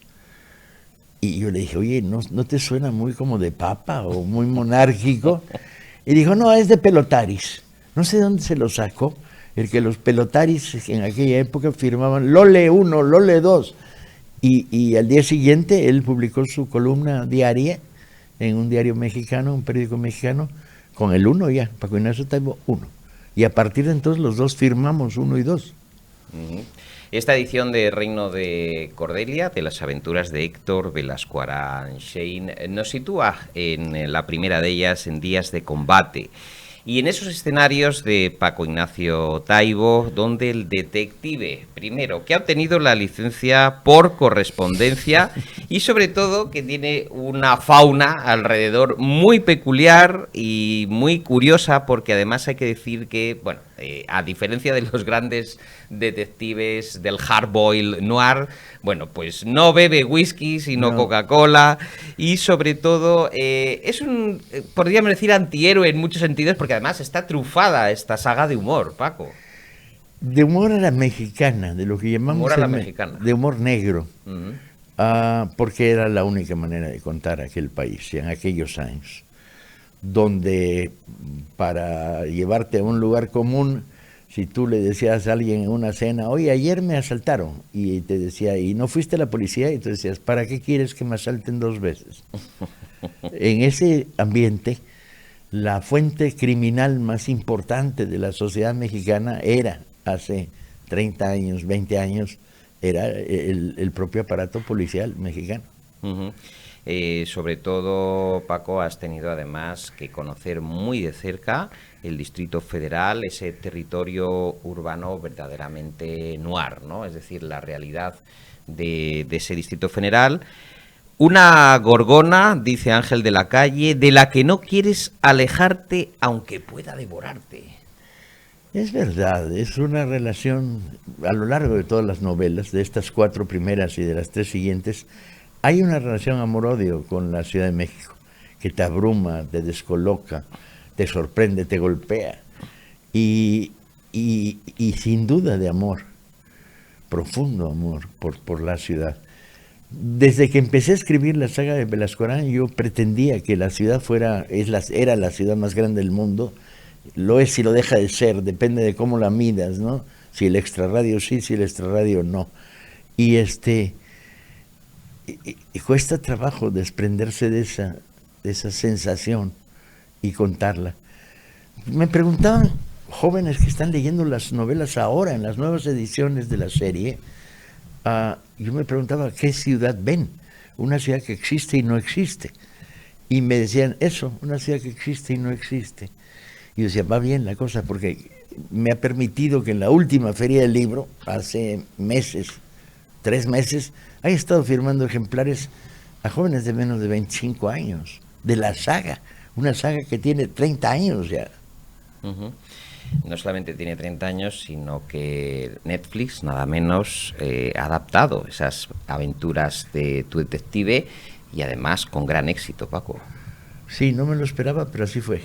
Y yo le dije, oye, ¿no te suena muy como de papa o muy monárquico? Y dijo, no, es de Pelotaris. No sé dónde se lo sacó. El que los Pelotaris en aquella época firmaban Lole 1, Lole 2. Y al día siguiente él publicó su columna diaria en un diario mexicano, un periódico mexicano, con el 1 ya, Paco Ignacio Taibo 1. Y a partir de entonces los 2 firmamos 1 y 2. Esta edición de Reino de Cordelia, de las aventuras de Héctor Velasco Aránxain, nos sitúa en la primera de ellas en Días de Combate. Y en esos escenarios de Paco Ignacio Taibo, donde el detective, primero, que ha obtenido la licencia por correspondencia y sobre todo que tiene una fauna alrededor muy peculiar y muy curiosa, porque además hay que decir que, bueno, a diferencia de los grandes detectives del hardboiled noir, bueno, pues no bebe whisky sino Coca-Cola, y sobre todo es un, podríamos decir, antihéroe en muchos sentidos, porque además está trufada esta saga de humor, Paco. De humor a la mexicana, de lo que llamamos humor a la mexicana. De humor negro, porque era la única manera de contar aquel país en aquellos años, donde para llevarte a un lugar común, si tú le decías a alguien en una cena, oye, ayer me asaltaron, y te decía, ¿y no fuiste a la policía? Y tú decías, ¿para qué quieres que me asalten 2 veces? En ese ambiente, la fuente criminal más importante de la sociedad mexicana era, hace 30 años, 20 años, era el propio aparato policial mexicano. Sobre todo, Paco, has tenido además que conocer muy de cerca el Distrito Federal, ese territorio urbano verdaderamente noir, ¿no? Es decir, la realidad de ese Distrito Federal. Una gorgona, dice Ángel de la Calle, de la que no quieres alejarte aunque pueda devorarte. Es verdad, es una relación a lo largo de todas las novelas, de estas 4 primeras y de las 3 siguientes, hay una relación amor-odio con la Ciudad de México, que te abruma, te descoloca, te sorprende, te golpea, y sin duda de amor, profundo amor por la ciudad. Desde que empecé a escribir la saga de Velasco Aránxain, yo pretendía que la ciudad era la ciudad más grande del mundo. Lo es y lo deja de ser, depende de cómo la midas, ¿no? Si el extrarradio sí, si el extrarradio no. Y cuesta trabajo desprenderse de esa sensación y contarla. Me preguntaban jóvenes que están leyendo las novelas ahora, en las nuevas ediciones de la serie, yo me preguntaba, ¿qué ciudad ven? Una ciudad que existe y no existe. Y me decían, eso, una ciudad que existe y no existe. Y yo decía, va bien la cosa, porque me ha permitido que en la última feria del libro, hace meses, 3 meses, haya estado firmando ejemplares a jóvenes de menos de 25 años, de la saga, una saga que tiene 30 años ya. No solamente tiene 30 años, sino que Netflix, nada menos, ha adaptado esas aventuras de tu detective, y además con gran éxito, Paco. Sí, no me lo esperaba, pero así fue.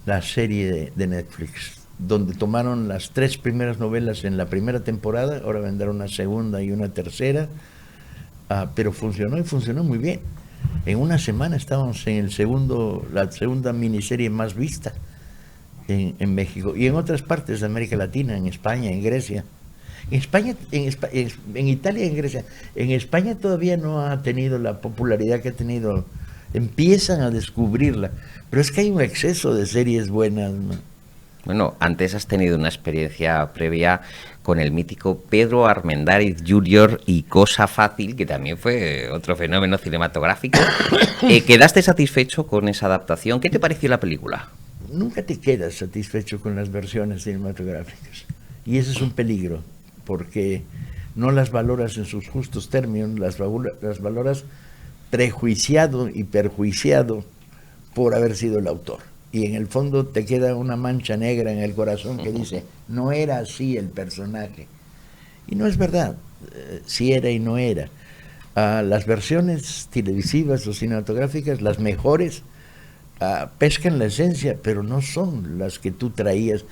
La serie de Netflix, donde tomaron las 3 primeras novelas en la primera temporada, ahora vendrá una segunda y una tercera, pero funcionó y funcionó muy bien. En una semana estábamos en la segunda miniserie más vista en México y en otras partes de América Latina, en España, en Grecia. En Italia y en Grecia. En España todavía no ha tenido la popularidad que ha tenido. Empiezan a descubrirla, pero es que hay un exceso de series buenas, ¿no? Bueno, antes has tenido una experiencia previa con el mítico Pedro Armendáriz Jr. y Cosa Fácil, que también fue otro fenómeno cinematográfico. ¿Quedaste satisfecho con esa adaptación? ¿Qué te pareció la película? Nunca te quedas satisfecho con las versiones cinematográficas. Y ese es un peligro, porque no las valoras en sus justos términos, las valoras prejuiciado y perjuiciado por haber sido el autor. Y en el fondo te queda una mancha negra en el corazón que dice, no era así el personaje. Y no es verdad, sí era y no era. Las versiones televisivas o cinematográficas, las mejores, pescan la esencia, pero no son las que tú traías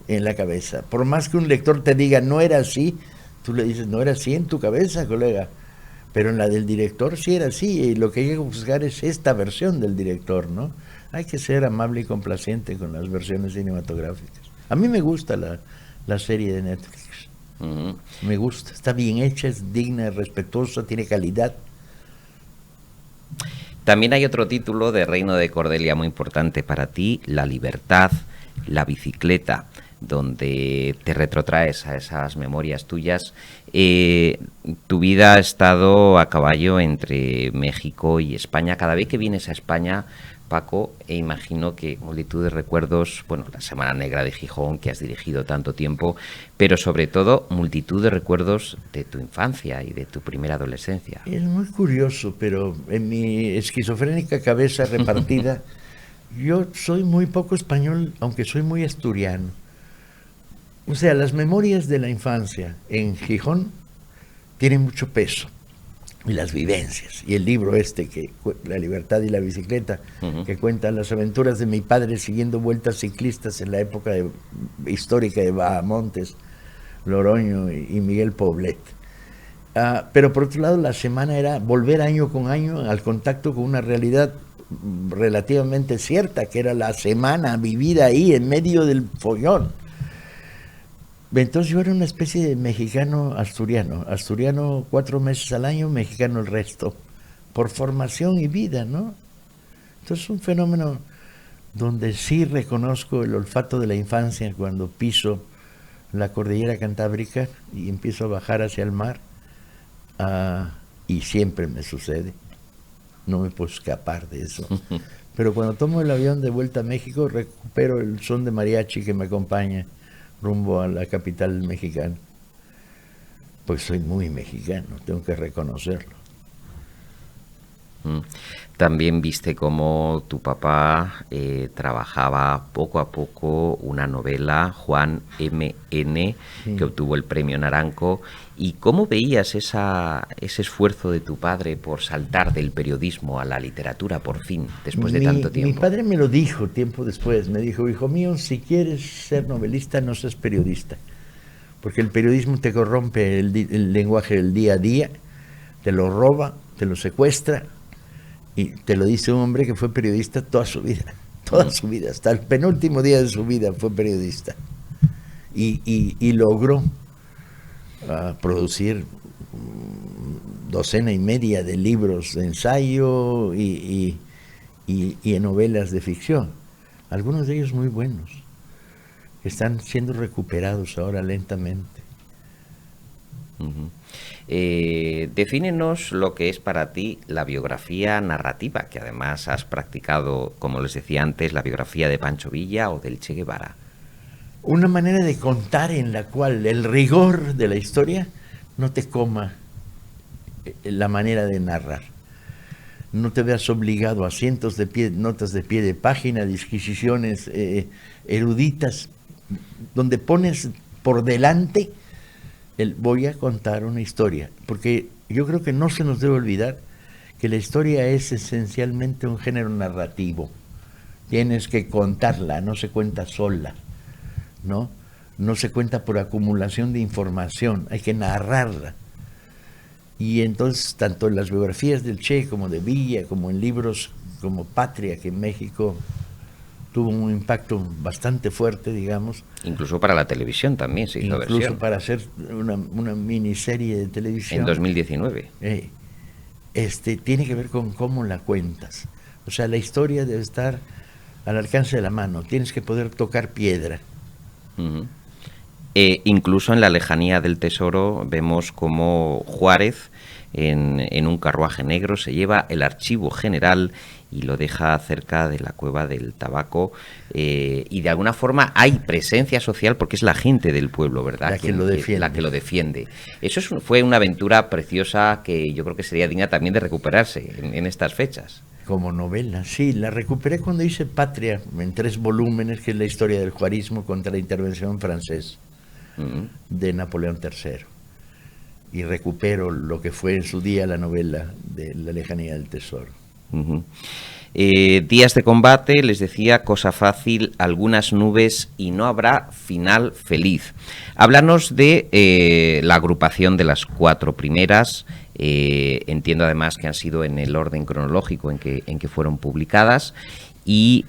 en la cabeza. Por más que un lector te diga, no era así, tú le dices, no era así en tu cabeza, colega. Pero en la del director sí era así, y lo que hay que buscar es esta versión del director, ¿no? Hay que ser amable y complaciente con las versiones cinematográficas. A mí me gusta la serie de Netflix. Me gusta, está bien hecha, es digna, es respetuosa, tiene calidad. También hay otro título de Reino de Cordelia muy importante para ti, La libertad, la bicicleta, donde te retrotraes a esas memorias tuyas. Tu vida ha estado a caballo entre México y España. Cada vez que vienes a España, Paco, imagino que multitud de recuerdos, bueno, la Semana Negra de Gijón, que has dirigido tanto tiempo, pero sobre todo multitud de recuerdos de tu infancia y de tu primera adolescencia. Es muy curioso, pero en mi esquizofrénica cabeza repartida, yo soy muy poco español, aunque soy muy asturiano. O sea, las memorias de la infancia en Gijón tienen mucho peso, y las vivencias, y el libro La libertad y la bicicleta, que cuenta las aventuras de mi padre siguiendo vueltas ciclistas en la época histórica de Bahamontes, Loroño y Miguel Poblet. Pero por otro lado, la semana era volver año con año al contacto con una realidad relativamente cierta, que era la semana vivida ahí en medio del follón. Entonces yo era una especie de mexicano asturiano 4 meses al año, mexicano el resto, por formación y vida, ¿no? Entonces es un fenómeno donde sí reconozco el olfato de la infancia cuando piso la cordillera cantábrica y empiezo a bajar hacia el mar, y siempre me sucede, no me puedo escapar de eso. Pero cuando tomo el avión de vuelta a México, recupero el son de mariachi que me acompaña rumbo a la capital mexicana. Pues soy muy mexicano, tengo que reconocerlo. También viste cómo tu papá trabajaba poco a poco una novela, Juan M.N., que obtuvo el premio Naranco, y cómo veías ese esfuerzo de tu padre por saltar del periodismo a la literatura por fin, después de tanto tiempo. Mi padre me lo dijo tiempo después, me dijo, hijo mío, si quieres ser novelista no seas periodista, porque el periodismo te corrompe el lenguaje del día a día, te lo roba, te lo secuestra. Y te lo dice un hombre que fue periodista toda su vida, hasta el penúltimo día de su vida fue periodista. Y logró producir 250 de libros de ensayo y novelas de ficción, algunos de ellos muy buenos, que están siendo recuperados ahora lentamente. Defínenos lo que es para ti la biografía narrativa, que además has practicado, como les decía antes, la biografía de Pancho Villa o del Che Guevara. Una manera de contar en la cual el rigor de la historia no te coma la manera de narrar. No te veas obligado a cientos de notas de pie de página, disquisiciones eruditas, donde pones por delante voy a contar una historia, porque yo creo que no se nos debe olvidar que la historia es esencialmente un género narrativo. Tienes que contarla, no se cuenta sola, ¿no? No se cuenta por acumulación de información, hay que narrarla. Y entonces, tanto en las biografías del Che como de Villa, como en libros como Patria, que en México tuvo un impacto bastante fuerte, digamos. Incluso para la televisión también se hizo versión. Incluso para hacer una miniserie de televisión. En 2019. Tiene que ver con cómo la cuentas. O sea, la historia debe estar al alcance de la mano. Tienes que poder tocar piedra. Incluso en la lejanía del tesoro vemos cómo Juárez, en un carruaje negro, se lleva el archivo general y lo deja cerca de la Cueva del Tabaco, y de alguna forma hay presencia social porque es la gente del pueblo, ¿verdad? La que lo defiende. La que lo defiende. Eso fue una aventura preciosa que yo creo que sería digna también de recuperarse en estas fechas. Como novela, sí, la recuperé cuando hice Patria, en 3 volúmenes, que es la historia del juarismo contra la intervención francesa de Napoleón III. Y recupero lo que fue en su día la novela de La lejanía del tesoro. Días de combate, les decía, cosa fácil, algunas nubes y no habrá final feliz. Háblanos de la agrupación de las 4 primeras. Entiendo además que han sido en el orden cronológico en que fueron publicadas. Y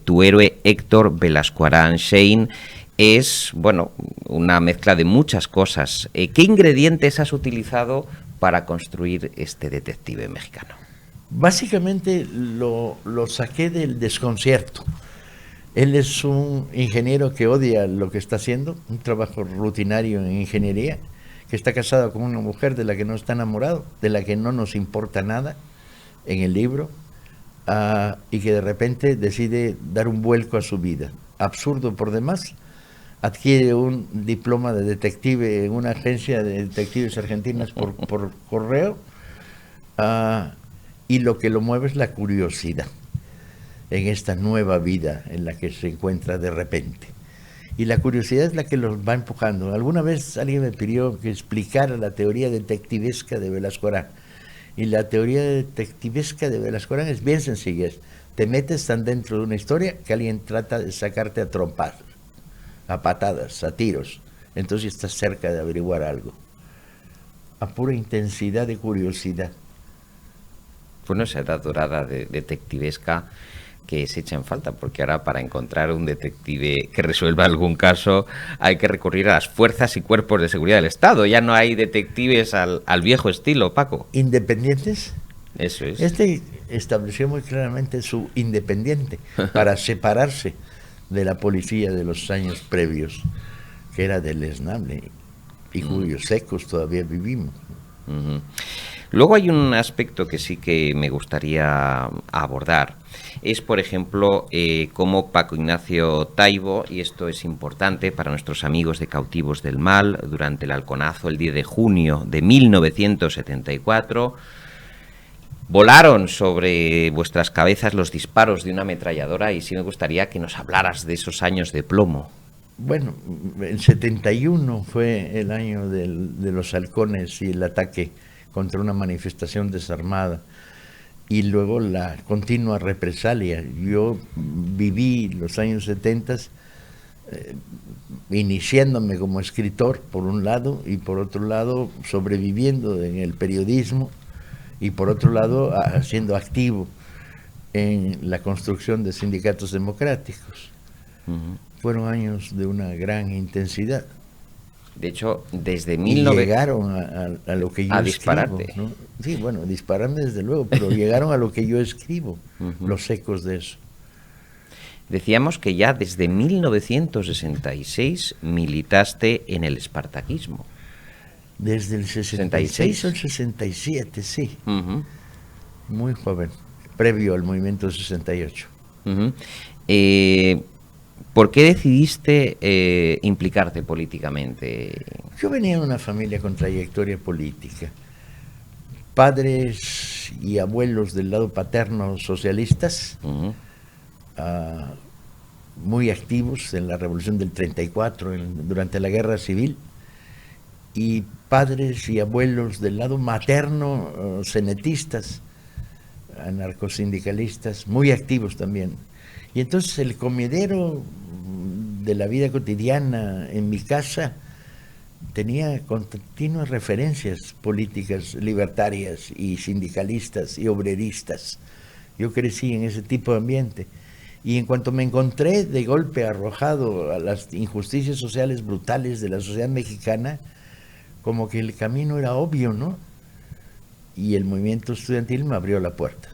tu héroe Héctor Velasco Arán Shane es, bueno, una mezcla de muchas cosas. ¿Qué ingredientes has utilizado para construir este detective mexicano? Básicamente lo saqué del desconcierto. Él es un ingeniero que odia lo que está haciendo, un trabajo rutinario en ingeniería, que está casado con una mujer de la que no está enamorado, de la que no nos importa nada en el libro, y que de repente decide dar un vuelco a su vida. Absurdo por demás. Adquiere un diploma de detective en una agencia de detectives argentinas por correo, y lo que lo mueve es la curiosidad en esta nueva vida en la que se encuentra de repente. Y la curiosidad es la que los va empujando. Alguna vez alguien me pidió que explicara la teoría detectivesca de Velasco Arán. Y la teoría detectivesca de Velasco Arán es bien sencilla. Te metes tan dentro de una historia que alguien trata de sacarte a trompar, a patadas, a tiros. Entonces estás cerca de averiguar algo. A pura intensidad de curiosidad. Bueno, esa edad dorada de detectivesca que se echa en falta, porque ahora para encontrar un detective que resuelva algún caso hay que recurrir a las fuerzas y cuerpos de seguridad del Estado. Ya no hay detectives al viejo estilo, Paco. ¿Independientes? Eso es. Este estableció muy claramente su independiente para separarse de la policía de los años previos, que era deleznable y cuyos ecos todavía vivimos. Luego hay un aspecto que sí que me gustaría abordar. Es, por ejemplo, cómo Paco Ignacio Taibo, y esto es importante para nuestros amigos de Cautivos del Mal, durante el halconazo el 10 de junio de 1974, volaron sobre vuestras cabezas los disparos de una ametralladora, y sí me gustaría que nos hablaras de esos años de plomo. Bueno, el 71 fue el año de los halcones y el ataque contra una manifestación desarmada, y luego la continua represalia. Yo viví los años 70 iniciándome como escritor por un lado, y por otro lado sobreviviendo en el periodismo, y por otro lado siendo activo en la construcción de sindicatos democráticos. Fueron años de una gran intensidad. De hecho, desde llegaron a lo que yo escribo, dispararte. ¿no? Sí, bueno, dispararme desde luego, pero llegaron a lo que yo escribo, los ecos de eso. Decíamos que ya desde 1966 militaste en el espartaquismo. Desde el 66 al 67, sí. Muy joven, previo al movimiento 68. ¿Por qué decidiste implicarte políticamente? Yo venía de una familia con trayectoria política. Padres y abuelos del lado paterno socialistas, muy activos en la Revolución del 34, durante la Guerra Civil, y padres y abuelos del lado materno, cenetistas, anarcosindicalistas, muy activos también. Y entonces el comedero de la vida cotidiana en mi casa tenía continuas referencias políticas libertarias y sindicalistas y obreristas. Yo crecí en ese tipo de ambiente, y en cuanto me encontré de golpe arrojado a las injusticias sociales brutales de la sociedad mexicana, como que el camino era obvio, ¿no? Y el movimiento estudiantil me abrió la puerta,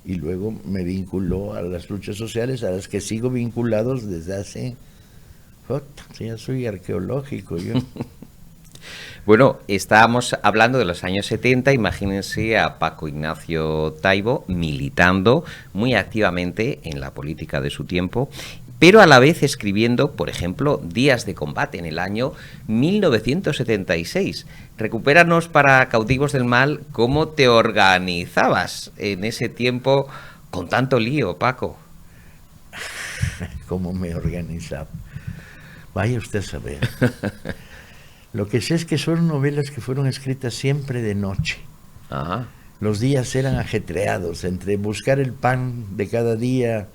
y luego me vinculó a las luchas sociales a las que sigo vinculados desde hace... ya soy arqueológico yo. Bueno, estábamos hablando de los años 70, imagínense a Paco Ignacio Taibo militando muy activamente en la política de su tiempo, pero a la vez escribiendo, por ejemplo, Días de combate en el año 1976. Recupéranos para Cautivos del Mal, ¿cómo te organizabas en ese tiempo con tanto lío, Paco? ¿Cómo me organizaba? Vaya usted a saber. Lo que sé es que son novelas que fueron escritas siempre de noche. Ajá. Los días eran ajetreados, entre buscar el pan de cada día,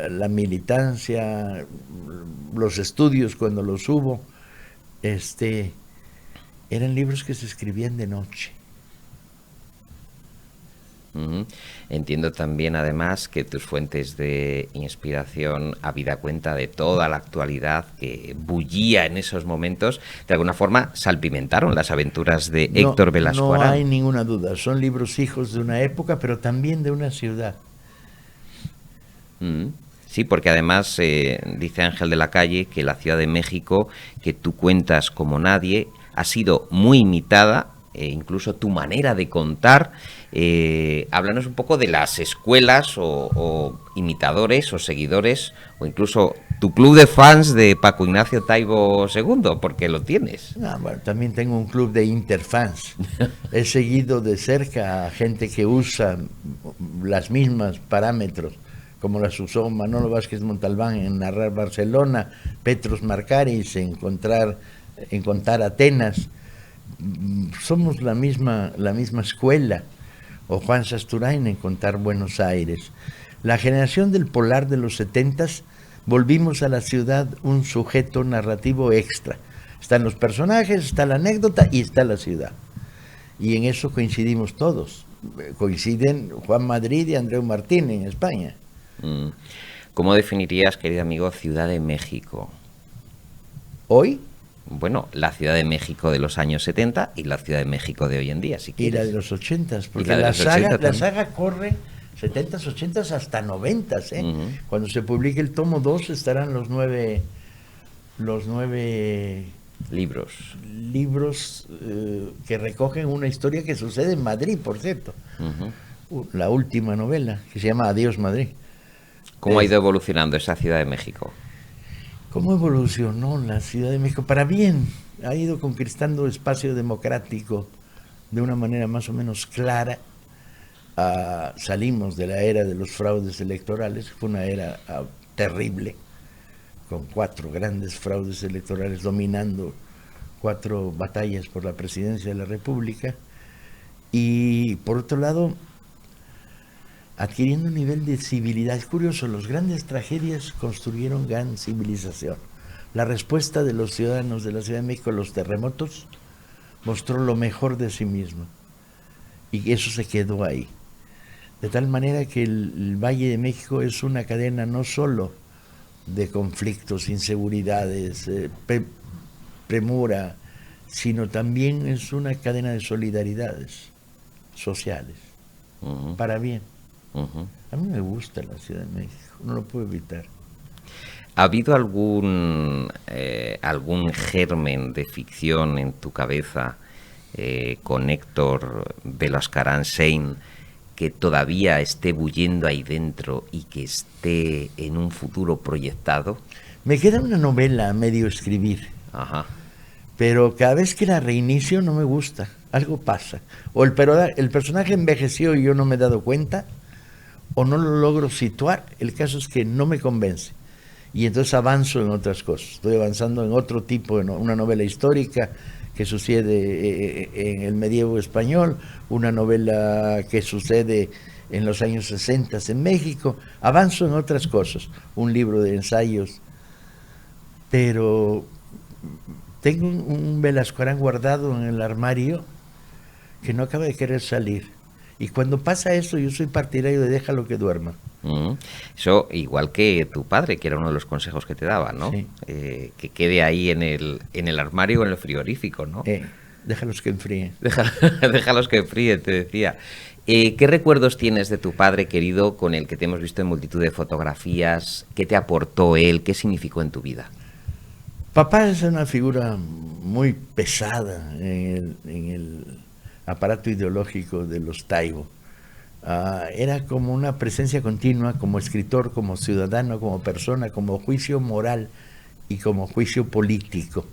la militancia, los estudios cuando los hubo, eran libros que se escribían de noche. Entiendo también, además, que tus fuentes de inspiración, habida cuenta de toda la actualidad que bullía en esos momentos, de alguna forma salpimentaron las aventuras de Héctor Velasco Arán. No hay ninguna duda, son libros hijos de una época, pero también de una ciudad. Sí, porque además dice Ángel de la Calle que la Ciudad de México, que tú cuentas como nadie, ha sido muy imitada, incluso tu manera de contar. Háblanos un poco de las escuelas o imitadores o seguidores, o incluso tu club de fans de Paco Ignacio Taibo II, porque lo tienes. Bueno, también tengo un club de interfans. He seguido de cerca a gente que usa las mismas parámetros, como las usó Manolo Vázquez Montalbán en narrar Barcelona, Petros Markaris en contar Atenas. Somos la misma escuela, o Juan Sasturain en contar Buenos Aires. La generación del Polar de los 70s volvimos a la ciudad un sujeto narrativo extra. Están los personajes, está la anécdota y está la ciudad. Y en eso coincidimos todos. Coinciden Juan Madrid y Andreu Martín en España. ¿Cómo definirías, querido amigo, Ciudad de México? ¿Hoy? Bueno, la Ciudad de México de los años 70 y la Ciudad de México de hoy en día, si quieres. Y la de los 80s, porque la saga corre 70s, 80s hasta 90s. Cuando se publique el tomo 2 estarán los nueve libros que recogen una historia que sucede en Madrid, por cierto. La última novela, que se llama Adiós Madrid. ¿Cómo ha ido evolucionando esa Ciudad de México? ¿Cómo evolucionó la Ciudad de México? Para bien, ha ido conquistando espacio democrático de una manera más o menos clara. Salimos de la era de los fraudes electorales, fue una era terrible, con 4 grandes fraudes electorales dominando 4 batallas por la presidencia de la República, y por otro lado, adquiriendo un nivel de civilidad. Es curioso, las grandes tragedias construyeron gran civilización. La respuesta de los ciudadanos de la Ciudad de México a los terremotos mostró lo mejor de sí mismo, y eso se quedó ahí. De tal manera que el Valle de México es una cadena no solo de conflictos, inseguridades, premura, sino también es una cadena de solidaridades sociales, para bien. A mí me gusta la Ciudad de México, no lo puedo evitar. ¿Ha habido algún germen de ficción en tu cabeza con Héctor Velasco Arán que todavía esté bullendo ahí dentro y que esté en un futuro proyectado? Me queda una novela a medio escribir. Pero cada vez que la reinicio no me gusta, algo pasa. O el personaje envejeció y yo no me he dado cuenta, o no lo logro situar. El caso es que no me convence. Y entonces avanzo en otras cosas. Estoy avanzando en otro tipo, en una novela histórica que sucede en el medievo español, una novela que sucede en los años 60 en México. Avanzo en otras cosas, un libro de ensayos. Pero tengo un Velasco Arán guardado en el armario que no acaba de querer salir. Y cuando pasa eso, yo soy partidario de déjalo que duerma. Eso igual que tu padre, que era uno de los consejos que te daba, ¿no? Sí. Que quede ahí en el armario o en el frigorífico, ¿no? Déjalos que enfríen. Déjalos que enfríen, te decía. ¿Qué recuerdos tienes de tu padre querido, con el que te hemos visto en multitud de fotografías? ¿Qué te aportó él? ¿Qué significó en tu vida? Papá es una figura muy pesada en el aparato ideológico de los Taibo. Era como una presencia continua, como escritor, como ciudadano, como persona, como juicio moral y como juicio político.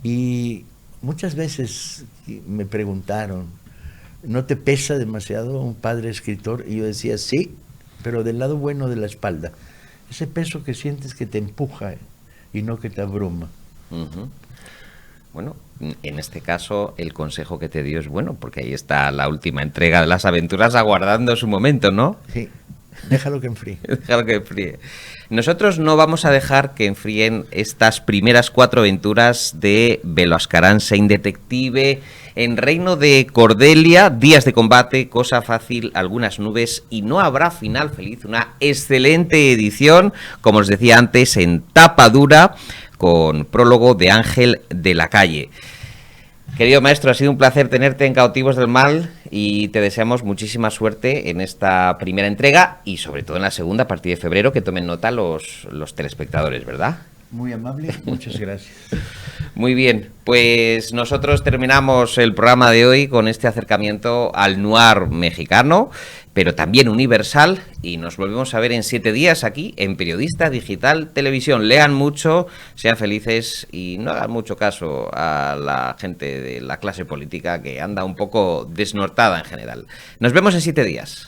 Y muchas veces me preguntaron, ¿no te pesa demasiado un padre escritor? Y yo decía, sí, pero del lado bueno de la espalda. Ese peso que sientes que te empuja y no que te abruma. Uh-huh. Bueno, en este caso el consejo que te dio es bueno, porque ahí está la última entrega de las aventuras aguardando su momento, ¿no? Sí, déjalo que enfríe. Déjalo que enfríe. Nosotros no vamos a dejar que enfríen estas primeras 4 aventuras de Beloascarán Sein Detective, en Reino de Cordelia, Días de combate, Cosa fácil, Algunas nubes y No habrá final feliz. Una excelente edición, como os decía antes, en tapa dura, con prólogo de Ángel de la Calle. Querido maestro, ha sido un placer tenerte en Cautivos del Mal y te deseamos muchísima suerte en esta primera entrega y sobre todo en la segunda a partir de febrero, que tomen nota los telespectadores, ¿verdad? Muy amable, muchas gracias. Muy bien, pues nosotros terminamos el programa de hoy con este acercamiento al noir mexicano, pero también universal, y nos volvemos a ver en 7 días aquí en Periodista Digital Televisión. Lean mucho, sean felices y no hagan mucho caso a la gente de la clase política que anda un poco desnortada en general. Nos vemos en 7 días.